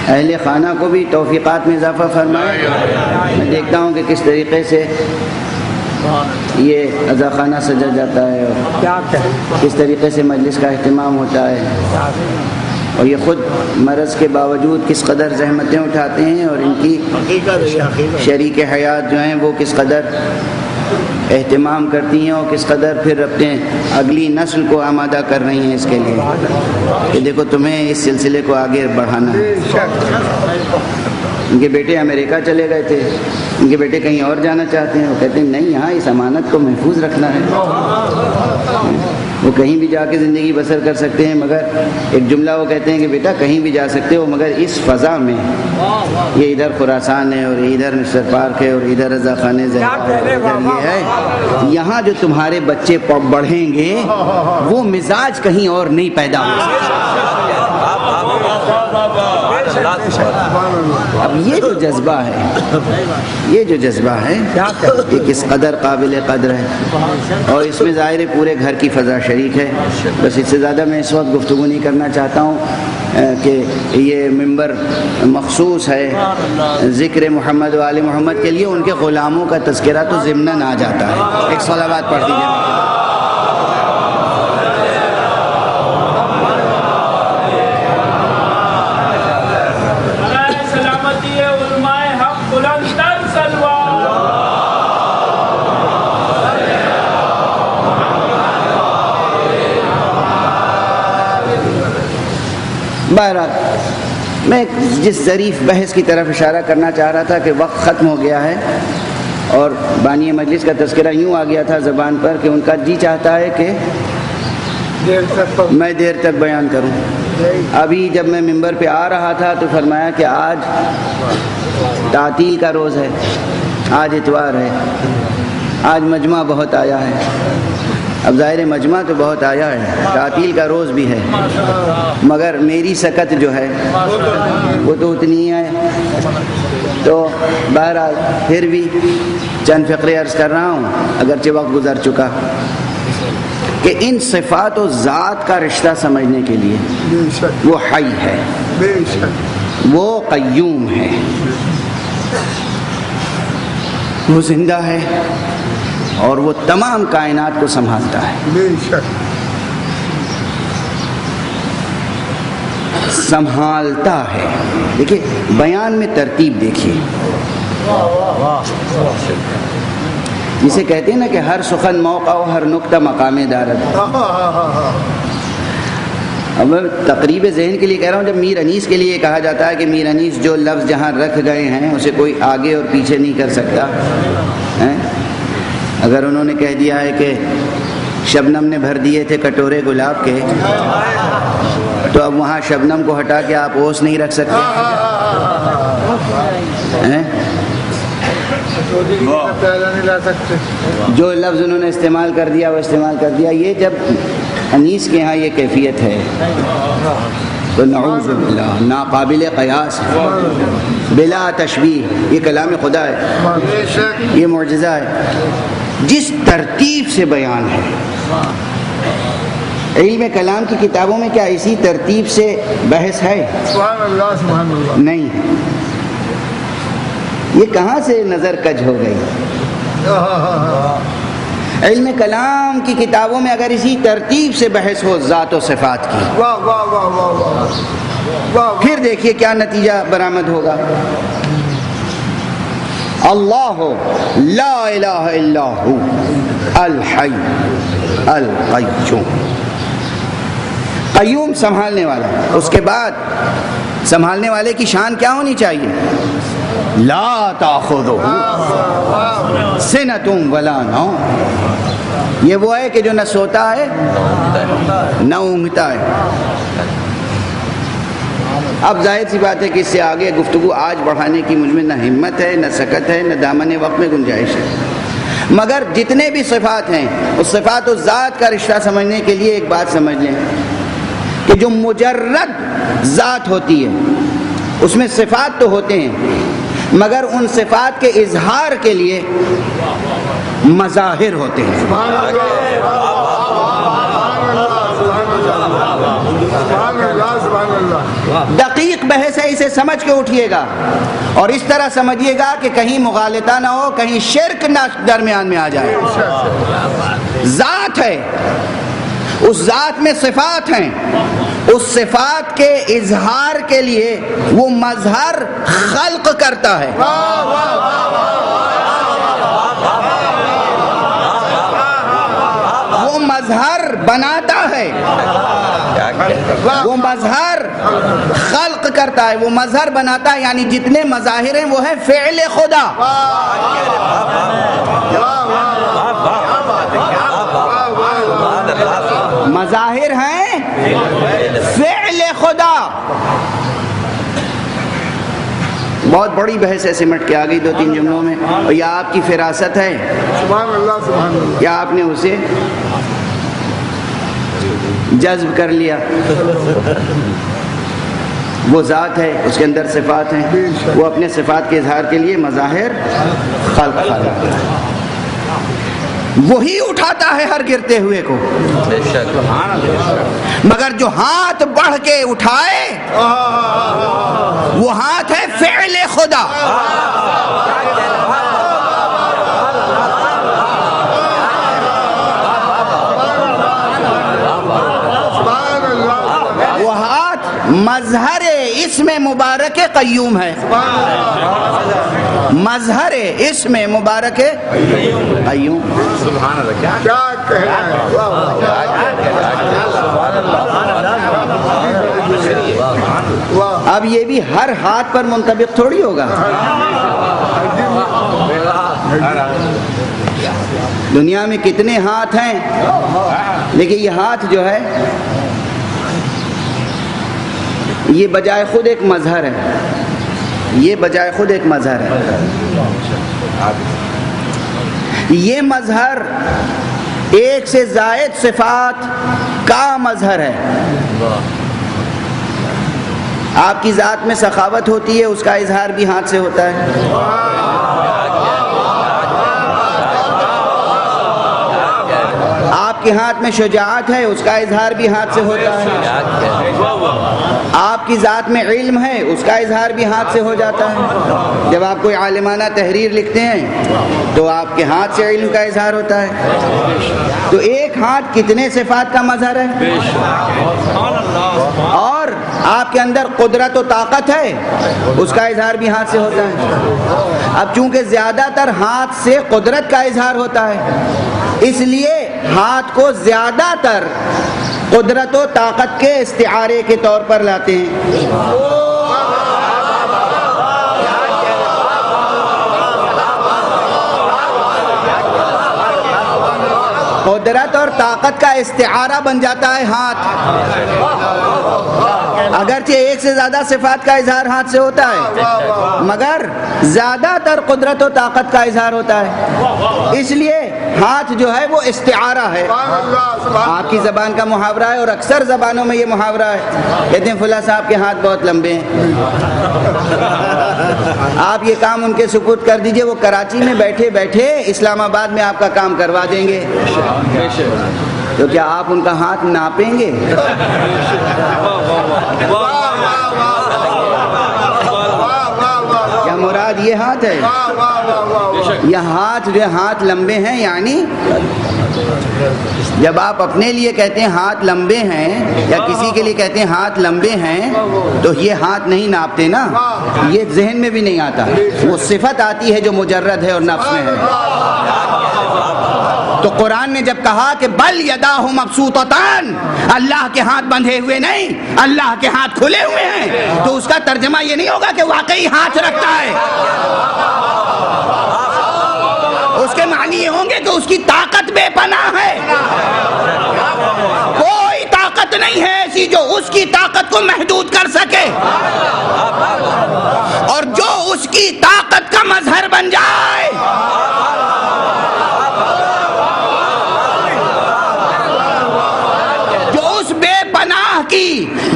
اہل خانہ کو بھی توفیقات میں اضافہ فرمائے۔ میں دیکھتا ہوں کہ کس طریقے سے یہ عزا خانہ سجا جاتا ہے اور کس طریقے سے مجلس کا اہتمام ہوتا ہے، اور یہ خود مرض کے باوجود کس قدر زحمتیں اٹھاتے ہیں، اور ان کی شریک حیات جو ہیں وہ کس قدر اہتمام کرتی ہیں اور کس قدر پھر اپنے اگلی نسل کو آمادہ کر رہی ہیں اس کے لیے کہ دیکھو تمہیں اس سلسلے کو آگے بڑھانا ہے۔ ان کے بیٹے امریکہ چلے گئے تھے، ان کے بیٹے کہیں اور جانا چاہتے ہیں، وہ کہتے ہیں نہیں، یہاں اس امانت کو محفوظ رکھنا ہے۔ وہ کہیں بھی جا کے زندگی بسر کر سکتے ہیں، مگر ایک جملہ وہ کہتے ہیں کہ بیٹا کہیں بھی جا سکتے ہو، مگر اس فضا میں، یہ ادھر خراسان ہے اور ادھر مصر پارک ہے اور ادھر رضا خان ادھر یہ ہے، یہاں جو تمہارے بچے بڑھیں گے وہ مزاج کہیں اور نہیں پیدا ہو۔ اب یہ جو جذبہ ہے، یہ جو جذبہ ہے یہ کس قدر قابل قدر ہے، اور اس میں ظاہر ہے پورے گھر کی فضا شریک ہے۔ بس اس سے زیادہ میں اس وقت گفتگو نہیں کرنا چاہتا ہوں کہ یہ ممبر مخصوص ہے ذکر محمد و آل محمد کے لیے، ان کے غلاموں کا تذکرہ تو ضمناً آ جاتا ہے۔ ایک صلوات پڑھ دیجیے۔ بہرحال میں جس ظریف بحث کی طرف اشارہ کرنا چاہ رہا تھا کہ وقت ختم ہو گیا ہے اور بانی مجلس کا تذکرہ یوں آ گیا تھا زبان پر کہ ان کا جی چاہتا ہے کہ میں دیر تک بیان کروں۔ ابھی جب میں ممبر پہ آ رہا تھا تو فرمایا کہ آج تعطیل کا روز ہے، آج اتوار ہے، آج مجمع بہت آیا ہے۔ اب ظاہر مجمع تو بہت آیا ہے، تعطیل کا روز بھی ہے، مگر میری سکت جو ہے وہ تو اتنی ہے۔ تو بہرحال پھر بھی چند فقرے عرض کر رہا ہوں اگرچہ وقت گزر چکا، کہ ان صفات و ذات کا رشتہ سمجھنے کے لیے وہ حی ہے، وہ قیوم ہے، وہ زندہ ہے اور وہ تمام کائنات کو سنبھالتا ہے، سنبھالتا ہے۔ دیکھیے بیان میں ترتیب دیکھیے، جسے کہتے ہیں نا کہ ہر سخن موقع و ہر نقطہ مقام دارد۔ اب میں تقریب ذہن کے لیے کہہ رہا ہوں، جب میر انیس کے لیے کہا جاتا ہے کہ میر انیس جو لفظ جہاں رکھ گئے ہیں اسے کوئی آگے اور پیچھے نہیں کر سکتا، اگر انہوں نے کہہ دیا ہے کہ شبنم نے بھر دیے تھے کٹورے گلاب کے، تو اب وہاں شبنم کو ہٹا کے آپ اوس نہیں رکھ سکتے۔ جو لفظ انہوں نے استعمال کر دیا وہ استعمال کر دیا۔ یہ جب انیس کے ہاں یہ کیفیت ہے تو نعوذ باللہ ناقابل قیاس ہے، بلا تشبیہ، یہ کلام خدا ہے، یہ معجزہ ہے۔ جس ترتیب سے بیان ہے، علم کلام کی کتابوں میں کیا اسی ترتیب سے بحث ہے؟ سبحان اللہ سبحان اللہ، نہیں۔ یہ کہاں سے نظر کج ہو گئی؟ علم کلام کی کتابوں میں اگر اسی ترتیب سے بحث ہو ذات و صفات کی، واہ واہ واہ واہ واہ واہ، پھر دیکھیے کیا نتیجہ برآمد ہوگا۔ اللہ لا الہ الا ہو الحی القیوم، قیوم سنبھالنے والا۔ اس کے بعد سنبھالنے والے کی شان کیا ہونی چاہیے؟ لا تاخذہ سنۃ ولا نوم، یہ وہ ہے کہ جو نہ سوتا ہے نہ اونگتا ہے۔ اب ظاہر سی بات ہے کہ اس سے آگے گفتگو آج بڑھانے کی مجھ میں نہ ہمت ہے، نہ سکت ہے، نہ دامن وقت میں گنجائش ہے، مگر جتنے بھی صفات ہیں اس صفات و ذات کا رشتہ سمجھنے کے لیے ایک بات سمجھ لیں کہ جو مجرد ذات ہوتی ہے اس میں صفات تو ہوتے ہیں، مگر ان صفات کے اظہار کے لیے مظاہر ہوتے ہیں۔ سبحان اللہ سبحان اللہ، دقیق بحث ہے، اسے سمجھ کے اٹھیے گا اور اس طرح سمجھیے گا کہ کہیں مغالطہ نہ ہو، کہیں شرک نہ درمیان میں آ جائے۔ ذات ہے، اس ذات میں صفات ہیں، اس صفات کے اظہار کے لیے وہ مظہر خلق کرتا ہے۔ وہ مظہر بناتا ہے، وہ مظہر خلق کرتا ہے، وہ مظہر بناتا ہے، یعنی جتنے مظاہر ہیں وہ ہیں فعل خدا۔ مظاہر ہیں فعل خدا۔ بہت بڑی بحث ہے، سمٹ کے آ گئی 2-3 جملوں میں، اور یا آپ کی فراست ہے سبحان اللہ سبحان اللہ، یا آپ نے اسے جذب کر لیا۔ وہ ذات ہے، اس کے اندر صفات ہیں، وہ اپنے صفات کے اظہار کے لیے مظاہر خلق کرتا ہے، وہی اٹھاتا ہے ہر گرتے ہوئے کو، مگر جو ہاتھ بڑھ کے اٹھائے وہ ہاتھ ہے فعل خدا۔ وہ ہاتھ مظہر اسم مبارک قیوم ہے، مظہر اسم مبارک قیوم۔ سبحان اللہ، کیا کیا کہنا ہے، واہ واہ، اب یہ بھی ہر ہاتھ پر منطبق تھوڑی ہوگا۔ دنیا میں کتنے ہاتھ ہیں، لیکن یہ ہاتھ جو ہے یہ بجائے خود ایک مظہر ہے، یہ بجائے خود ایک مظہر ہے۔ یہ مظہر ایک سے زائد صفات کا مظہر ہے۔ آپ کی ذات میں سخاوت ہوتی ہے، اس کا اظہار بھی ہاتھ سے ہوتا ہے۔ آپ کے ہاتھ میں شجاعت ہے، اس کا اظہار بھی ہاتھ سے ہوتا ہے۔ آپ کی ذات میں علم ہے، اس کا اظہار بھی ہاتھ سے ہو جاتا ہے۔ جب آپ کوئی عالمانہ تحریر لکھتے ہیں تو آپ کے ہاتھ سے علم کا اظہار ہوتا ہے۔ تو ایک ہاتھ کتنے صفات کا مظہر ہے، اور آپ کے اندر قدرت و طاقت ہے، اس کا اظہار بھی ہاتھ سے ہوتا ہے۔ اب چونکہ زیادہ تر ہاتھ سے قدرت کا اظہار ہوتا ہے، اس لیے ہاتھ کو زیادہ تر قدرت و طاقت کے استعارے کے طور پر لاتے ہیں۔ قدرت اور طاقت کا استعارہ بن جاتا ہے ہاتھ۔ اگرچہ ایک سے زیادہ صفات کا اظہار ہاتھ سے ہوتا ہے، مگر زیادہ تر قدرت و طاقت کا اظہار ہوتا ہے، اس لیے ہاتھ جو ہے وہ استعارہ ہے۔ آپ کی زبان کا محاورہ ہے، اور اکثر زبانوں میں یہ محاورہ ہے، کہتے ہیں فلاں صاحب کے ہاتھ بہت لمبے ہیں۔ آپ یہ کام ان کے سپرد کر دیجئے، وہ کراچی میں بیٹھے بیٹھے اسلام آباد میں آپ کا کام کروا دیں گے، تو کیا آپ ان کا ہاتھ ناپیں گے؟ کیا مراد مراد یہ ہاتھ ہے؟ واہ واہ واہ واہ یہ ہاتھ جو ہاتھ لمبے ہیں، یعنی جب آپ اپنے لیے کہتے ہیں ہاتھ لمبے ہیں یا کسی کے لیے کہتے ہیں ہاتھ لمبے ہیں تو یہ ہاتھ نہیں ناپتے نا، یہ ذہن میں بھی نہیں آتا، وہ صفت آتی ہے جو مجرد ہے اور نفس میں ہے۔ تو قرآن نے جب کہا کہ بل یداہ مبسوطتان، اللہ کے ہاتھ بندھے ہوئے نہیں، اللہ کے ہاتھ کھلے ہوئے ہیں، تو اس کا ترجمہ یہ نہیں ہوگا کہ واقعی ہاتھ رکھتا ہے، اس کے معنی یہ ہوں گے کہ اس کی طاقت بے پناہ ہے، کوئی طاقت نہیں ہے ایسی جو اس کی طاقت کو محدود کر سکے، اور جو اس کی طاقت کا مظہر بن جائے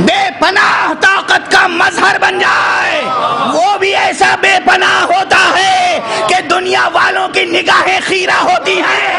بے پناہ طاقت کا مظہر بن جائے، وہ بھی ایسا بے پناہ ہوتا ہے کہ دنیا والوں کی نگاہیں خیرہ ہوتی ہیں۔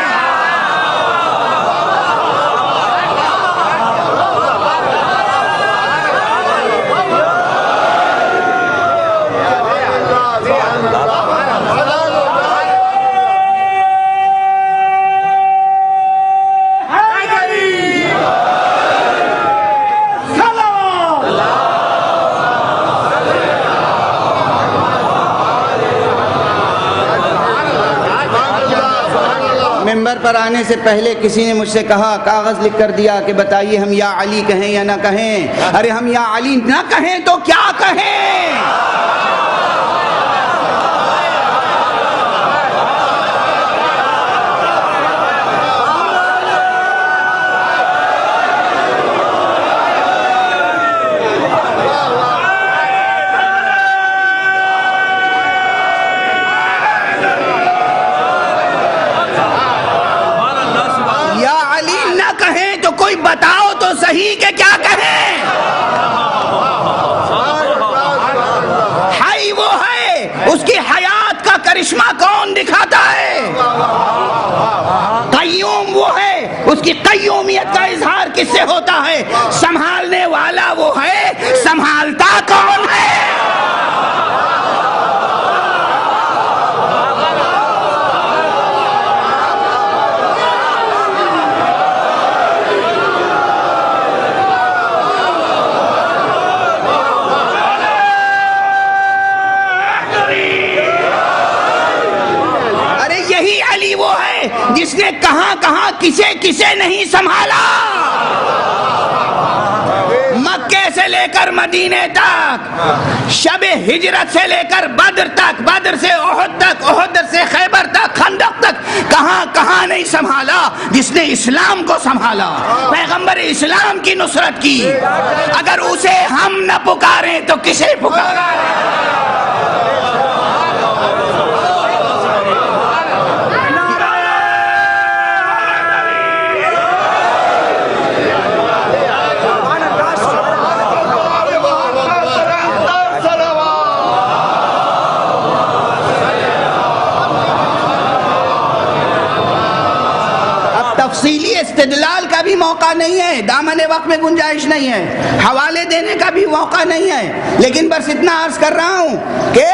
ممبر پر آنے سے پہلے کسی نے مجھ سے کہا، کاغذ لکھ کر دیا کہ بتائیے ہم یا علی کہیں یا نہ کہیں۔ ارے ہم یا علی نہ کہیں تو کیا کہیں؟ کوئی بتاؤ تو صحیح کہ کیا کہیں؟ ہائی وہ ہے، اس کی حیات کا کرشمہ کون دکھاتا ہے؟ قیوم وہ ہے، اس کی قیومیت کا اظہار کس سے ہوتا ہے؟ سنبھالنے والا وہ ہے، سنبھالتا کون ہے؟ جس نے کہاں کہاں کسے کسے نہیں سنبھالا، مکے سے لے کر مدینے تک، شب ہجرت سے لے کر بدر تک، بدر سے احد تک، احد سے خیبر تک، خندق تک، کہاں کہاں نہیں سنبھالا؟ جس نے اسلام کو سنبھالا، پیغمبر اسلام کی نصرت کی، اگر اسے ہم نہ پکاریں تو کسے پکاریں؟ تفصیلی استدلال کا بھی موقع نہیں ہے، دامن وقت میں گنجائش نہیں ہے، حوالے دینے کا بھی موقع نہیں ہے، لیکن بس اتنا عرض کر رہا ہوں کہ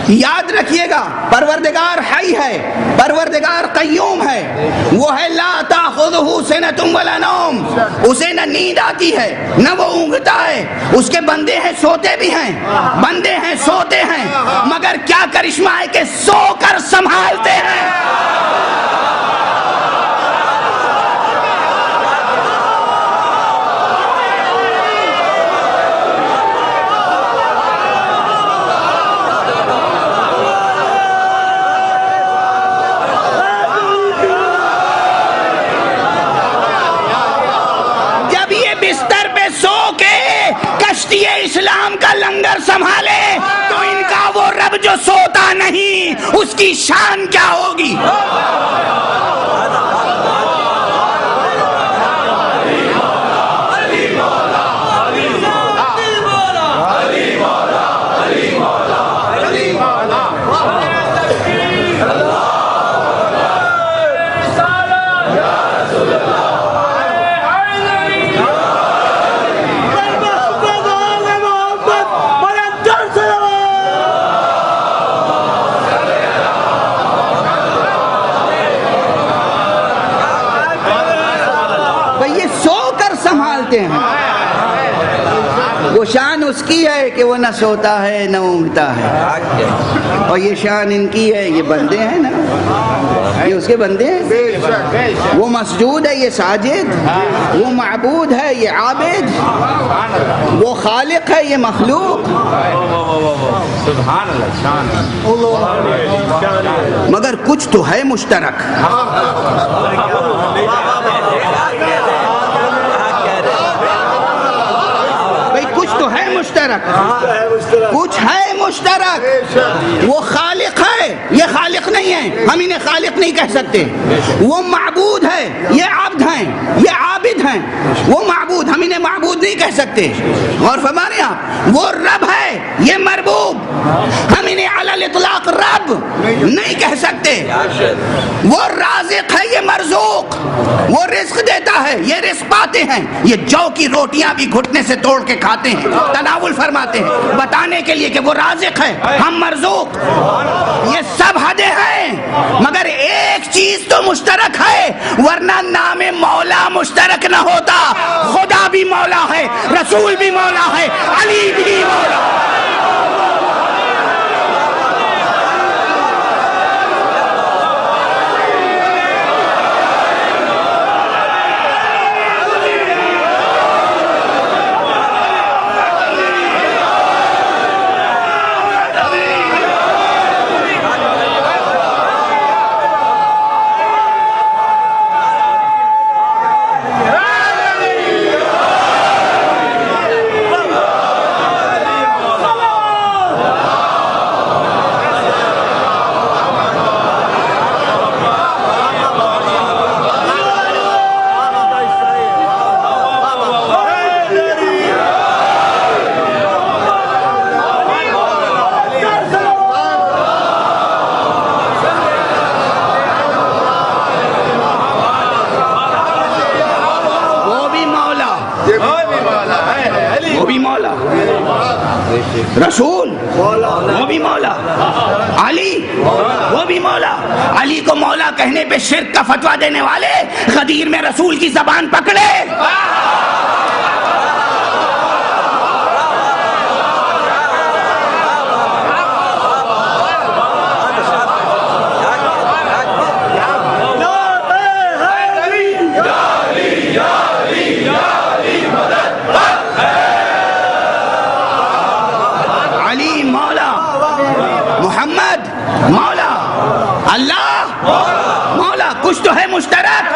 یاد رکھیے گا، پروردگار حی ہے، پروردگار قیوم ہے، وہ ہے لا تاخذہ سنۃ ولا نوم، اسے نہ نیند آتی ہے نہ وہ اونگتا ہے، اس کے بندے ہیں سوتے بھی ہیں، بندے ہیں سوتے ہیں، مگر کیا کرشمہ ہے کہ سو کر سنبھالتے ہیں۔ اسلام کا لنگر سنبھالے تو ان کا وہ رب جو سوتا نہیں، اس کی شان کیا ہوگی؟ اس کی ہے کہ وہ نہ سوتا ہے نہ اونگتا ہے، اور یہ شان ان کی ہے، یہ بندے ہیں نا، یہ اس کے بندے ہیں، وہ مسجود ہے یہ ساجد، وہ معبود ہے یہ عابد، وہ خالق ہے یہ مخلوق، سبحان اللہ، شان مگر کچھ تو ہے مشترک۔ بھئی کچھ تو ہے مشترک، کچھ ہے مشترک، وہ خالق ہے یہ خالق نہیں ہے، ہم انہیں خالق نہیں کہہ سکتے، وہ معبود ہے یہ عبد ہیں، یہ عابد ہیں، وہ معبود، ہم انہیں معبود نہیں کہہ سکتے، غور فرما رہے ہیں آپ، وہ رب ہے یہ مربوب، ہم انہیں علی الاطلاق رب نہیں کہہ سکتے، وہ رازق ہے یہ مرزوق، وہ رزق دیتا ہے یہ رزق پاتے ہیں، یہ جو کی روٹیاں بھی گھٹنے سے توڑ کے کھاتے ہیں، تناول فرماتے ہیں بتانے کے لیے کہ وہ رازق ہے ہم مرزوق، یہ سب حدیں ہیں، مگر ایک چیز تو مشترک ہے، ورنہ نام مولا مشترک نہ ہوتا، خدا بھی مولا ہے، رسول بھی مولا ہے، علی بھی مولا ہے۔ رسول وہ بھی مولا، علی وہ بھی مولا، علی کو مولا کہنے پہ شرک کا فتویٰ دینے والے غدیر میں رسول کی زبان پکڑے، مولا اللہ مولا، کچھ تو ہے مشترک،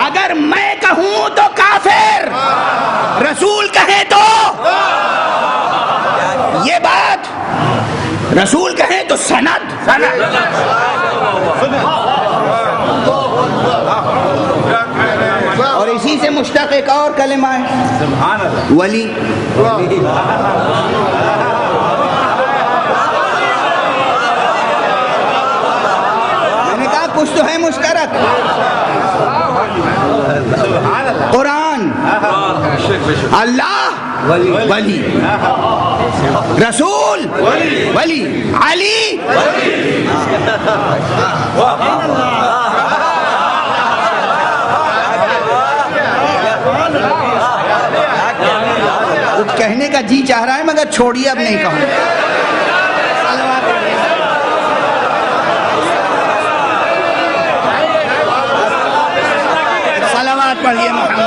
اگر میں کہوں تو کافر، رسول کہیں تو یہ بات، رسول کہیں تو سند، اور اسی سے مشتق ایک اور کلمہ ہے ولی، کچھ تو ہے مشترک، قرآن اللہ ولی، رسول ولی، علی کہنے کا جی چاہ رہا ہے مگر چھوڑیے اب نہیں کہوں، پڑھیے محمد۔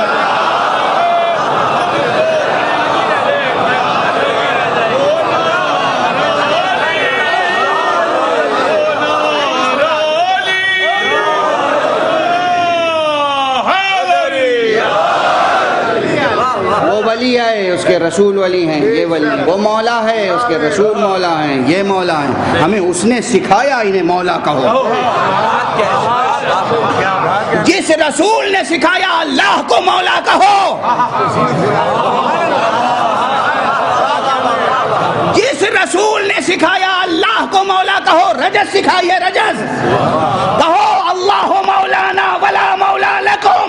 وہ ولی ہے اس کے رسول ولی ہیں، یہ ولی، وہ مولا ہے اس کے رسول مولا ہیں، یہ مولا ہیں، ہمیں اس نے سکھایا انہیں مولا کہو، جس رسول نے سکھایا اللہ کو مولا کہو، جس رسول نے سکھایا اللہ کو مولا کہو، رجز سکھائی ہے، رجز کہو اللہ مولانا ولا مولا لکم،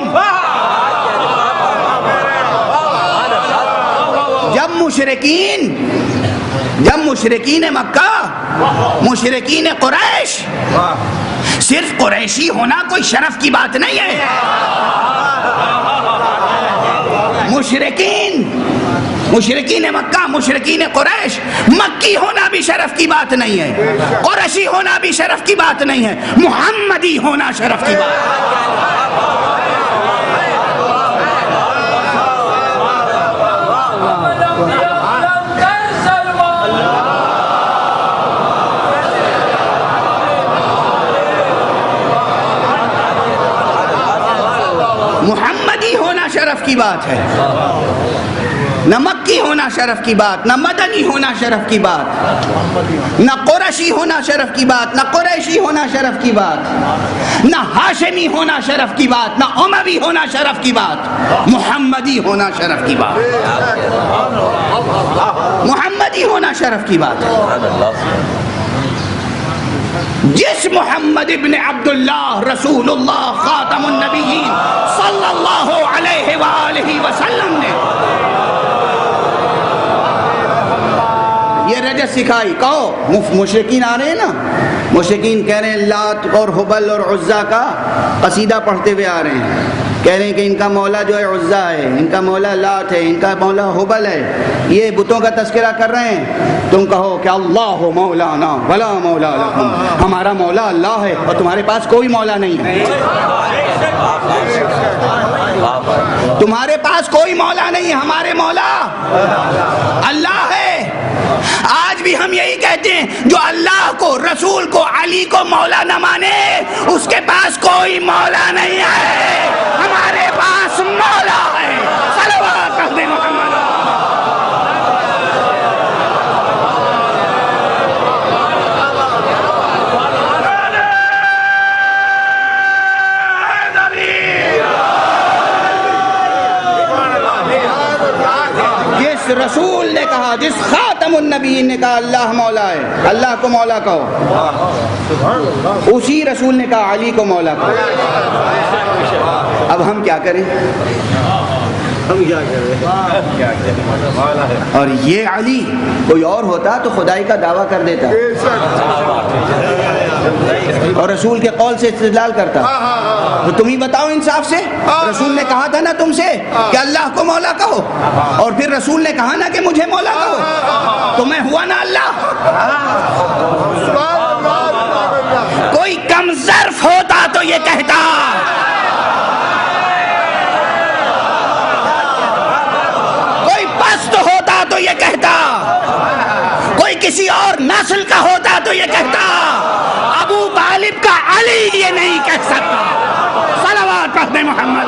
جب مشرکین مکہ، مشرکین قریش، صرف قریشی ہونا کوئی شرف کی بات نہیں ہے، مشرکین مکہ، مشرکین قریش، مکی ہونا بھی شرف کی بات نہیں ہے، قریشی ہونا بھی شرف کی بات نہیں ہے، محمدی ہونا شرف کی بات ہے۔ محمدی ہونا شرف کی بات ہے، نہ مکی ہونا شرف کی بات، نہ مدنی ہونا شرف کی بات، نہ قریشی ہونا شرف کی بات، نہ قریشی ہونا شرف کی بات، نہ ہاشمی ہونا شرف کی بات، نہ اموی ہونا شرف کی بات، محمدی ہونا شرف کی بات، محمدی ہونا شرف کی بات ہے۔ جس محمد ابن عبداللہ رسول اللہ خاتم النبیین صلی اللہ علیہ وآلہ وسلم نے یہ رجس سکھائی، کہو مشرکین آ رہے ہیں نا، مشرکین کہہ رہے ہیں لات اور حبل اور عزا کا قصیدہ پڑھتے ہوئے آ رہے ہیں، کہہ رہے ہیں کہ ان کا مولا جو ہے عزا ہے، ان کا مولا لات ہے، ان کا مولا حبل ہے، یہ بتوں کا تذکرہ کر رہے ہیں۔ تم کہو کہ اللہ مولانا ولا مولا لکم، ہمارا مولا اللہ ہے اور تمہارے پاس کوئی مولا نہیں ہے، تمہارے پاس کوئی مولا نہیں ہے، ہمارے مولا اللہ ہے۔ آج بھی ہم یہی کہتے ہیں، جو اللہ کو، رسول کو، علی کو مولا نہ مانے اس کے پاس کوئی مولا نہیں ہے، ہمارے پاس مولا ہے۔ صلوات پڑھ دیں محمد۔ جس رسول نے کہا، جس خاتم النبیین نے کہا اللہ مولا ہے، اللہ کو مولا کہو، اسی رسول نے کہا علی کو مولا کہو۔ اب ہم کیا کریں؟ اور یہ علی کوئی اور ہوتا تو خدائی کا دعویٰ کر دیتا اور رسول کے قول سے استدلال کرتا۔ تو تم ہی بتاؤ انصاف سے، رسول نے کہا تھا نا تم سے کہ اللہ کو مولا کہو، اور پھر رسول نے کہا نا کہ مجھے مولا کہو، تو میں ہوا نا اللہ؟ کوئی کم ظرف ہوتا تو یہ کہتا، کوئی پست ہوتا تو یہ کہتا، کوئی کسی اور نسل کا ہوتا تو یہ کہتا، ابو طالب کا علی یہ نہیں کہہ سکتا۔ صلوات پڑھ دیں محمد۔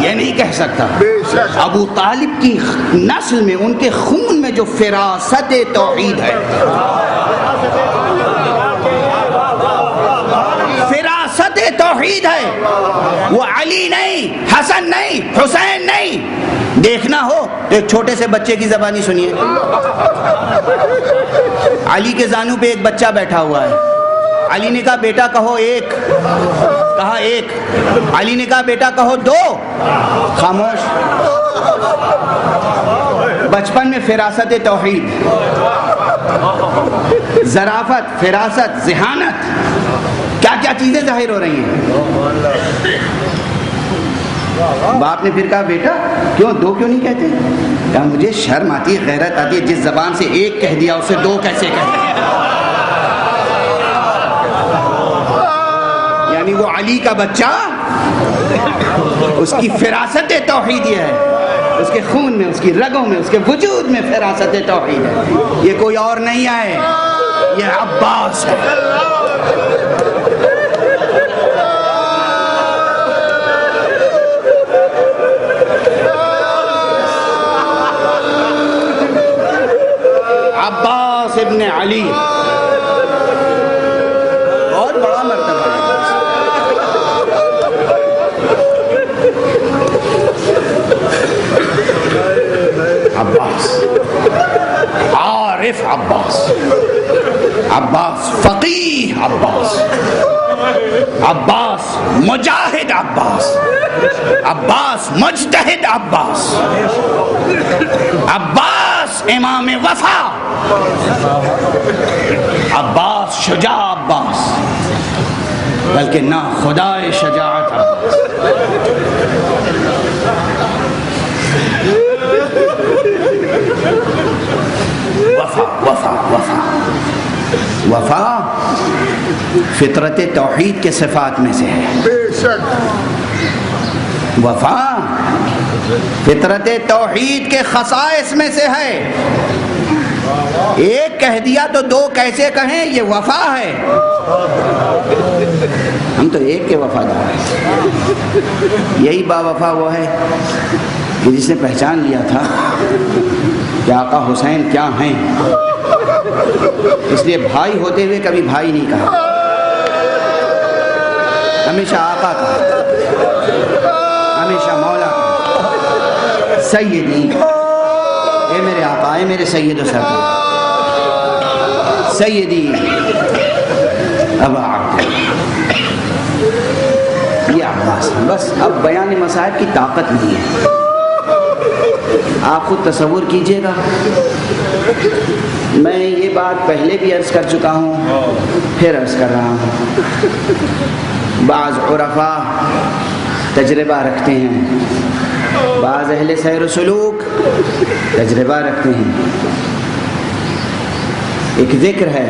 یہ نہیں کہہ سکتا۔ ابو طالب کی نسل میں، ان کے خون میں جو فراست توحید ہے، فراست توحید ہے، وہ علی نہیں، حسن نہیں، حسین نہیں۔ دیکھنا ہو ایک چھوٹے سے بچے کی زبانی سنیے، علی کے زانو پہ ایک بچہ بیٹھا ہوا ہے، علی نے کہا بیٹا کہو ایک، کہا ایک، علی نے کہا بیٹا کہو دو، خاموش۔ بچپن میں فراست توحید، ظرافت، فراست، ذہانت، کیا کیا چیزیں ظاہر ہو رہی ہیں۔ باپ نے پھر کہا بیٹا کیوں دو کیوں نہیں کہتے؟ کہا مجھے شرم آتی ہے، غیرت آتی ہے، جس زبان سے ایک کہہ دیا اسے دو کیسے کہتے ہیں؟ یعنی وہ علی کا بچہ، اس کی فراست توحید یہ ہے، اس کے خون میں، اس کی رگوں میں، اس کے وجود میں فراست توحید ہے، یہ کوئی اور نہیں ہے، یہ عباس ہے۔ عباس ابن علی، بہت بڑا مرتبہ ہے۔ عارف عباس، عباس فقیہ عباس، عباس مجاہد عباس، عباس مجتہد عباس، عباس امام وفا، عباس شجاع عباس، بلکہ نہ خدائے شجاعت عباس۔ وفا وفا وفا وفا فطرت توحید کے صفات میں سے ہے۔ بے شک وفا فطرت توحید کے خصائص میں سے ہے۔ ایک کہہ دیا تو دو کیسے کہیں؟ یہ وفا ہے۔ ہم تو ایک کے وفادار ہیں۔ یہی با وفا وہ ہے کہ جس نے پہچان لیا تھا کہ آقا حسین کیا ہیں، اس لیے بھائی ہوتے ہوئے کبھی بھائی نہیں کہا، ہمیشہ آقا کہا، ہمیشہ مولا کہا، سیدی، اے میرے آقا، اے میرے سید و سردار، سیدی ابا عبد، یہ عباس۔ بس اب بیان مصائب کی طاقت نہیں ہے۔ آپ خود تصور کیجئے گا، میں یہ بات پہلے بھی عرض کر چکا ہوں، پھر عرض کر رہا ہوں۔ بعض عرفاء تجربہ رکھتے ہیں، بعض اہل سیر و سلوک تجربہ رکھتے ہیں۔ ایک ذکر ہے،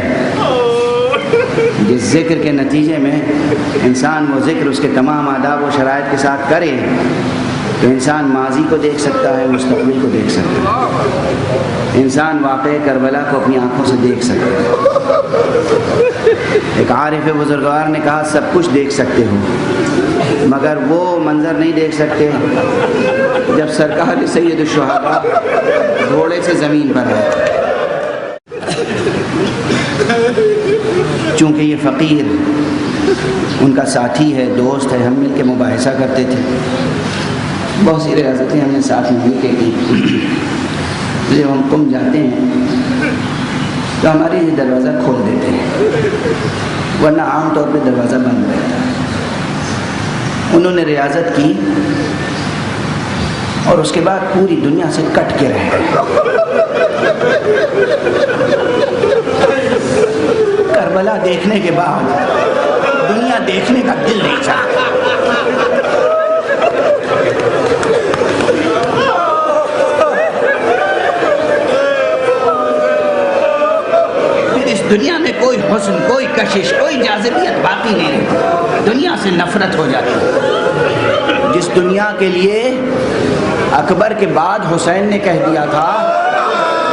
جس ذکر کے نتیجے میں انسان وہ ذکر اس کے تمام آداب و شرائط کے ساتھ کرے تو انسان ماضی کو دیکھ سکتا ہے، مستقبل کو دیکھ سکتا ہے، انسان واقعہ کربلا کو اپنی آنکھوں سے دیکھ سکتا ہے۔ ایک عارف بزرگوار نے کہا سب کچھ دیکھ سکتے ہو مگر وہ منظر نہیں دیکھ سکتے جب سرکار سید الشہداء گھوڑے سے زمین پر ہے۔ چونکہ یہ فقیر ان کا ساتھی ہے، دوست ہے، ہم مل کے مباحثہ کرتے تھے، بہت سی ریاستیں ہم نے ساتھ مل کے کی۔ جب ہم قم جاتے ہیں تو ہمارے یہ دروازہ کھول دیتے ہیں، ورنہ عام طور پہ دروازہ بند رہتا ہے۔ انہوں نے ریاضت کی اور اس کے بعد پوری دنیا سے کٹ کے رہ گئے۔ کربلا دیکھنے کے بعد دنیا دیکھنے کا دل نہیں چاہتا۔ پھر اس دنیا میں کوئی حسن، کوئی کشش، کوئی جاذبیت باقی نہیں رہتی، دنیا سے نفرت ہو جاتی ہے۔ جس دنیا کے لیے اکبر کے بعد حسین نے کہہ دیا تھا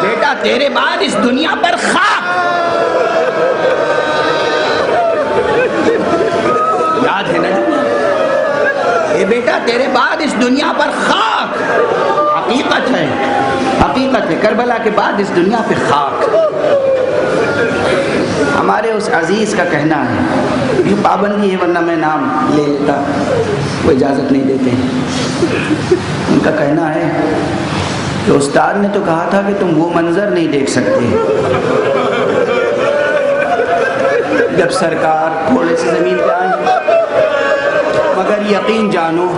بیٹا تیرے بعد اس دنیا پر خاک، یاد ہے نا جی؟ اے بیٹا تیرے بعد اس دنیا پر خاک، حقیقت ہے، حقیقت ہے، کربلا کے بعد اس دنیا پہ خاک۔ ہمارے اس عزیز کا کہنا ہے، یہ پابندی ہے ورنہ میں نام لے لیتا، وہ اجازت نہیں دیتے ہیں۔ ان کا کہنا ہے کہ استاد نے تو کہا تھا کہ تم وہ منظر نہیں دیکھ سکتے جب سرکار گھوڑے سے زمین پہ آئیں، مگر یقین جانو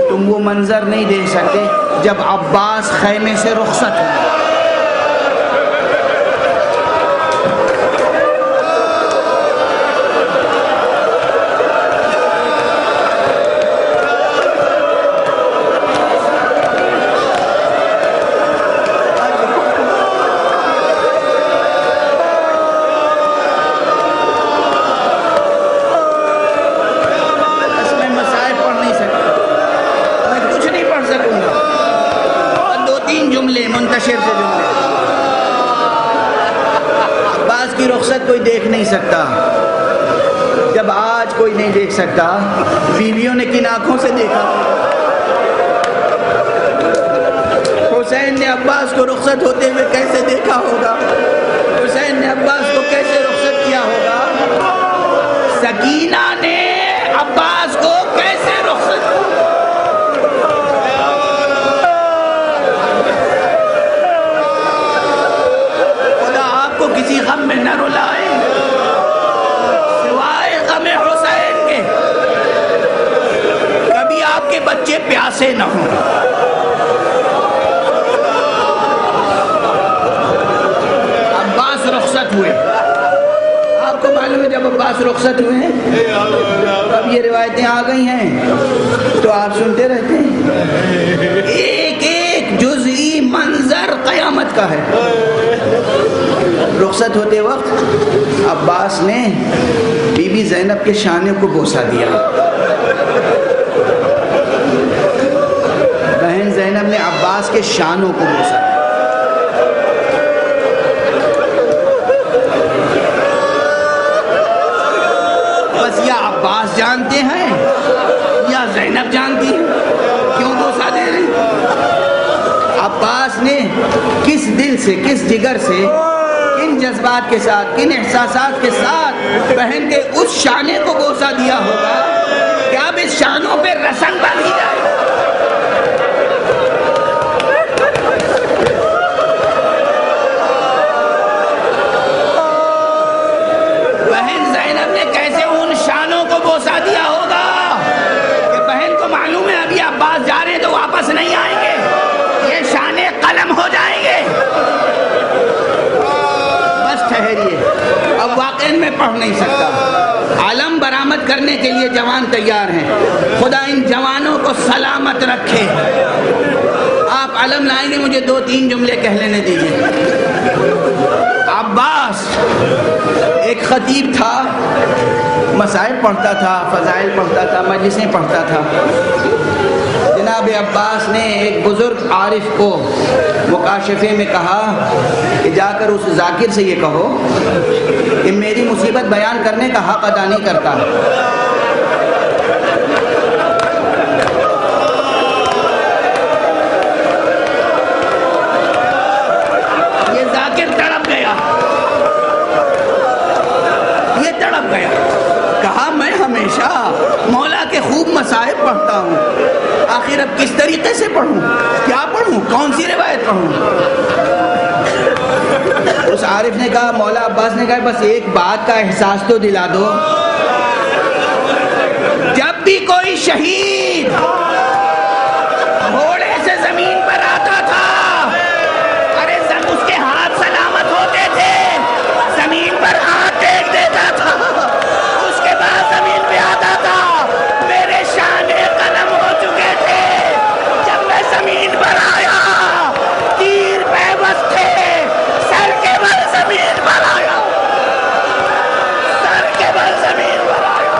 تم وہ منظر نہیں دیکھ سکتے جب عباس خیمے سے رخصت ہو۔ کوئی دیکھ نہیں سکتا جب آج کوئی نہیں دیکھ سکتا، بیویوں نے کن آنکھوں سے دیکھا؟ حسین نے عباس کو رخصت ہوتے ہوئے کیسے دیکھا ہوگا؟ حسین نے عباس کو کیسے رخصت کیا ہوگا؟ سکینہ نے عباس کو کیسے رخصت کیا؟ خدا عباس رخصت ہوئے، اب یہ روایتیں آ گئی ہیں تو آپ سنتے رہتے ہیں، ایک ایک جزئی منظر قیامت کا ہے۔ رخصت ہوتے وقت عباس نے بی بی زینب کے شانے کو بوسہ دیا، بہن زینب نے عباس کے شانوں کو بوسہ دیا۔ بس یا عباس جانتے ہیں یا زینب جانتی ہیں کیوں بوسہ دے رہے ہیں۔ عباس نے کس دل سے، کس جگر سے، کن جذبات کے ساتھ، کن احساسات کے ساتھ بہن کے اس شانے کو بوسہ دیا ہوگا کہ اب اس شانوں پہ رسن باندھی جائے۔ بہن زینب نے کیسے ان شانوں کو بوسہ دیا ہوگا کہ بہن کو معلوم ہے ابھی عباس جا رہے ہیں تو واپس نہیں آئیں گے، یہ شانے قلم ہو جائیں گے۔ بس ٹھہریے، اب واقعی میں پڑھ نہیں سکتا۔ علم برآمد کرنے کے لیے جوان تیار ہیں، خدا ان جوانوں کو سلامت رکھے۔ آپ علم لائیں گے، مجھے 2-3 جملے کہہ لینے دیجیے۔ عباس ایک خطیب تھا، مسائل پڑھتا تھا، فضائل پڑھتا تھا، مجلسیں پڑھتا تھا۔ جناب عباس نے ایک بزرگ عارف کو مکاشفے میں کہا کہ جا کر اس ذاکر سے یہ کہو کہ میری مصیبت بیان کرنے کا حق ادا نہیں کرتا۔ یہ ذاکر تڑپ گیا، یہ تڑپ گیا، کہا میں ہمیشہ مولا کے خوب مصائب پڑھتا ہوں، آخر اب کس طریقے سے پڑھوں، کیا پڑھوں، کون سی روایت پڑھوں؟ اس عارف نے کہا، مولا عباس نے کہا بس ایک بات کا احساس تو دلا دو، جب بھی کوئی شہید گھوڑے سے زمین پر آتا تھا، ارے اس کے ہاتھ سلامت ہوتے تھے، زمین پر ہاتھ ٹیک دیتا تھا، اس کے بعد زمین پہ آتا تھا، میرے شانے قلم ہو چکے تھے، جب میں زمین پر آیا تیر پہ بس تھے، سر کے بل زمین پر آیا، سر کے بل زمین پر آیا۔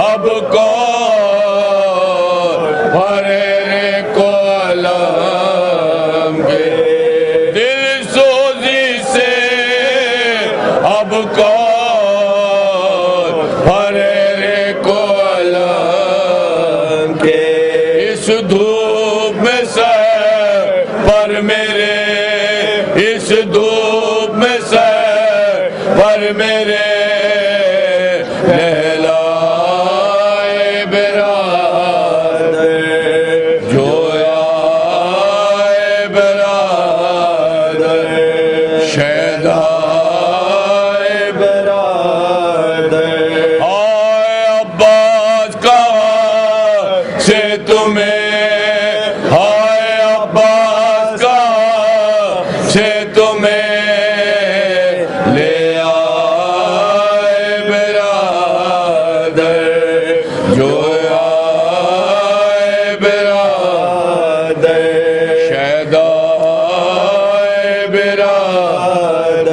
اب کو دھوپ میں سیر پر میرے اس دھوپ میں سیر پر میرے لہلائے برادر جو آئے برادر شہدائے برادر آئے عباس کہاں سے تمہیں آئے عباس کہاں سے تمہیں لے آئے برادر جو آئے برادر شہدائے برادر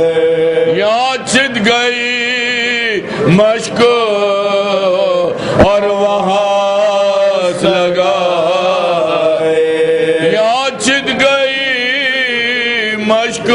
یہاں چھت گئی مشق اور وہاں لگا یہاں چھت گئی مشق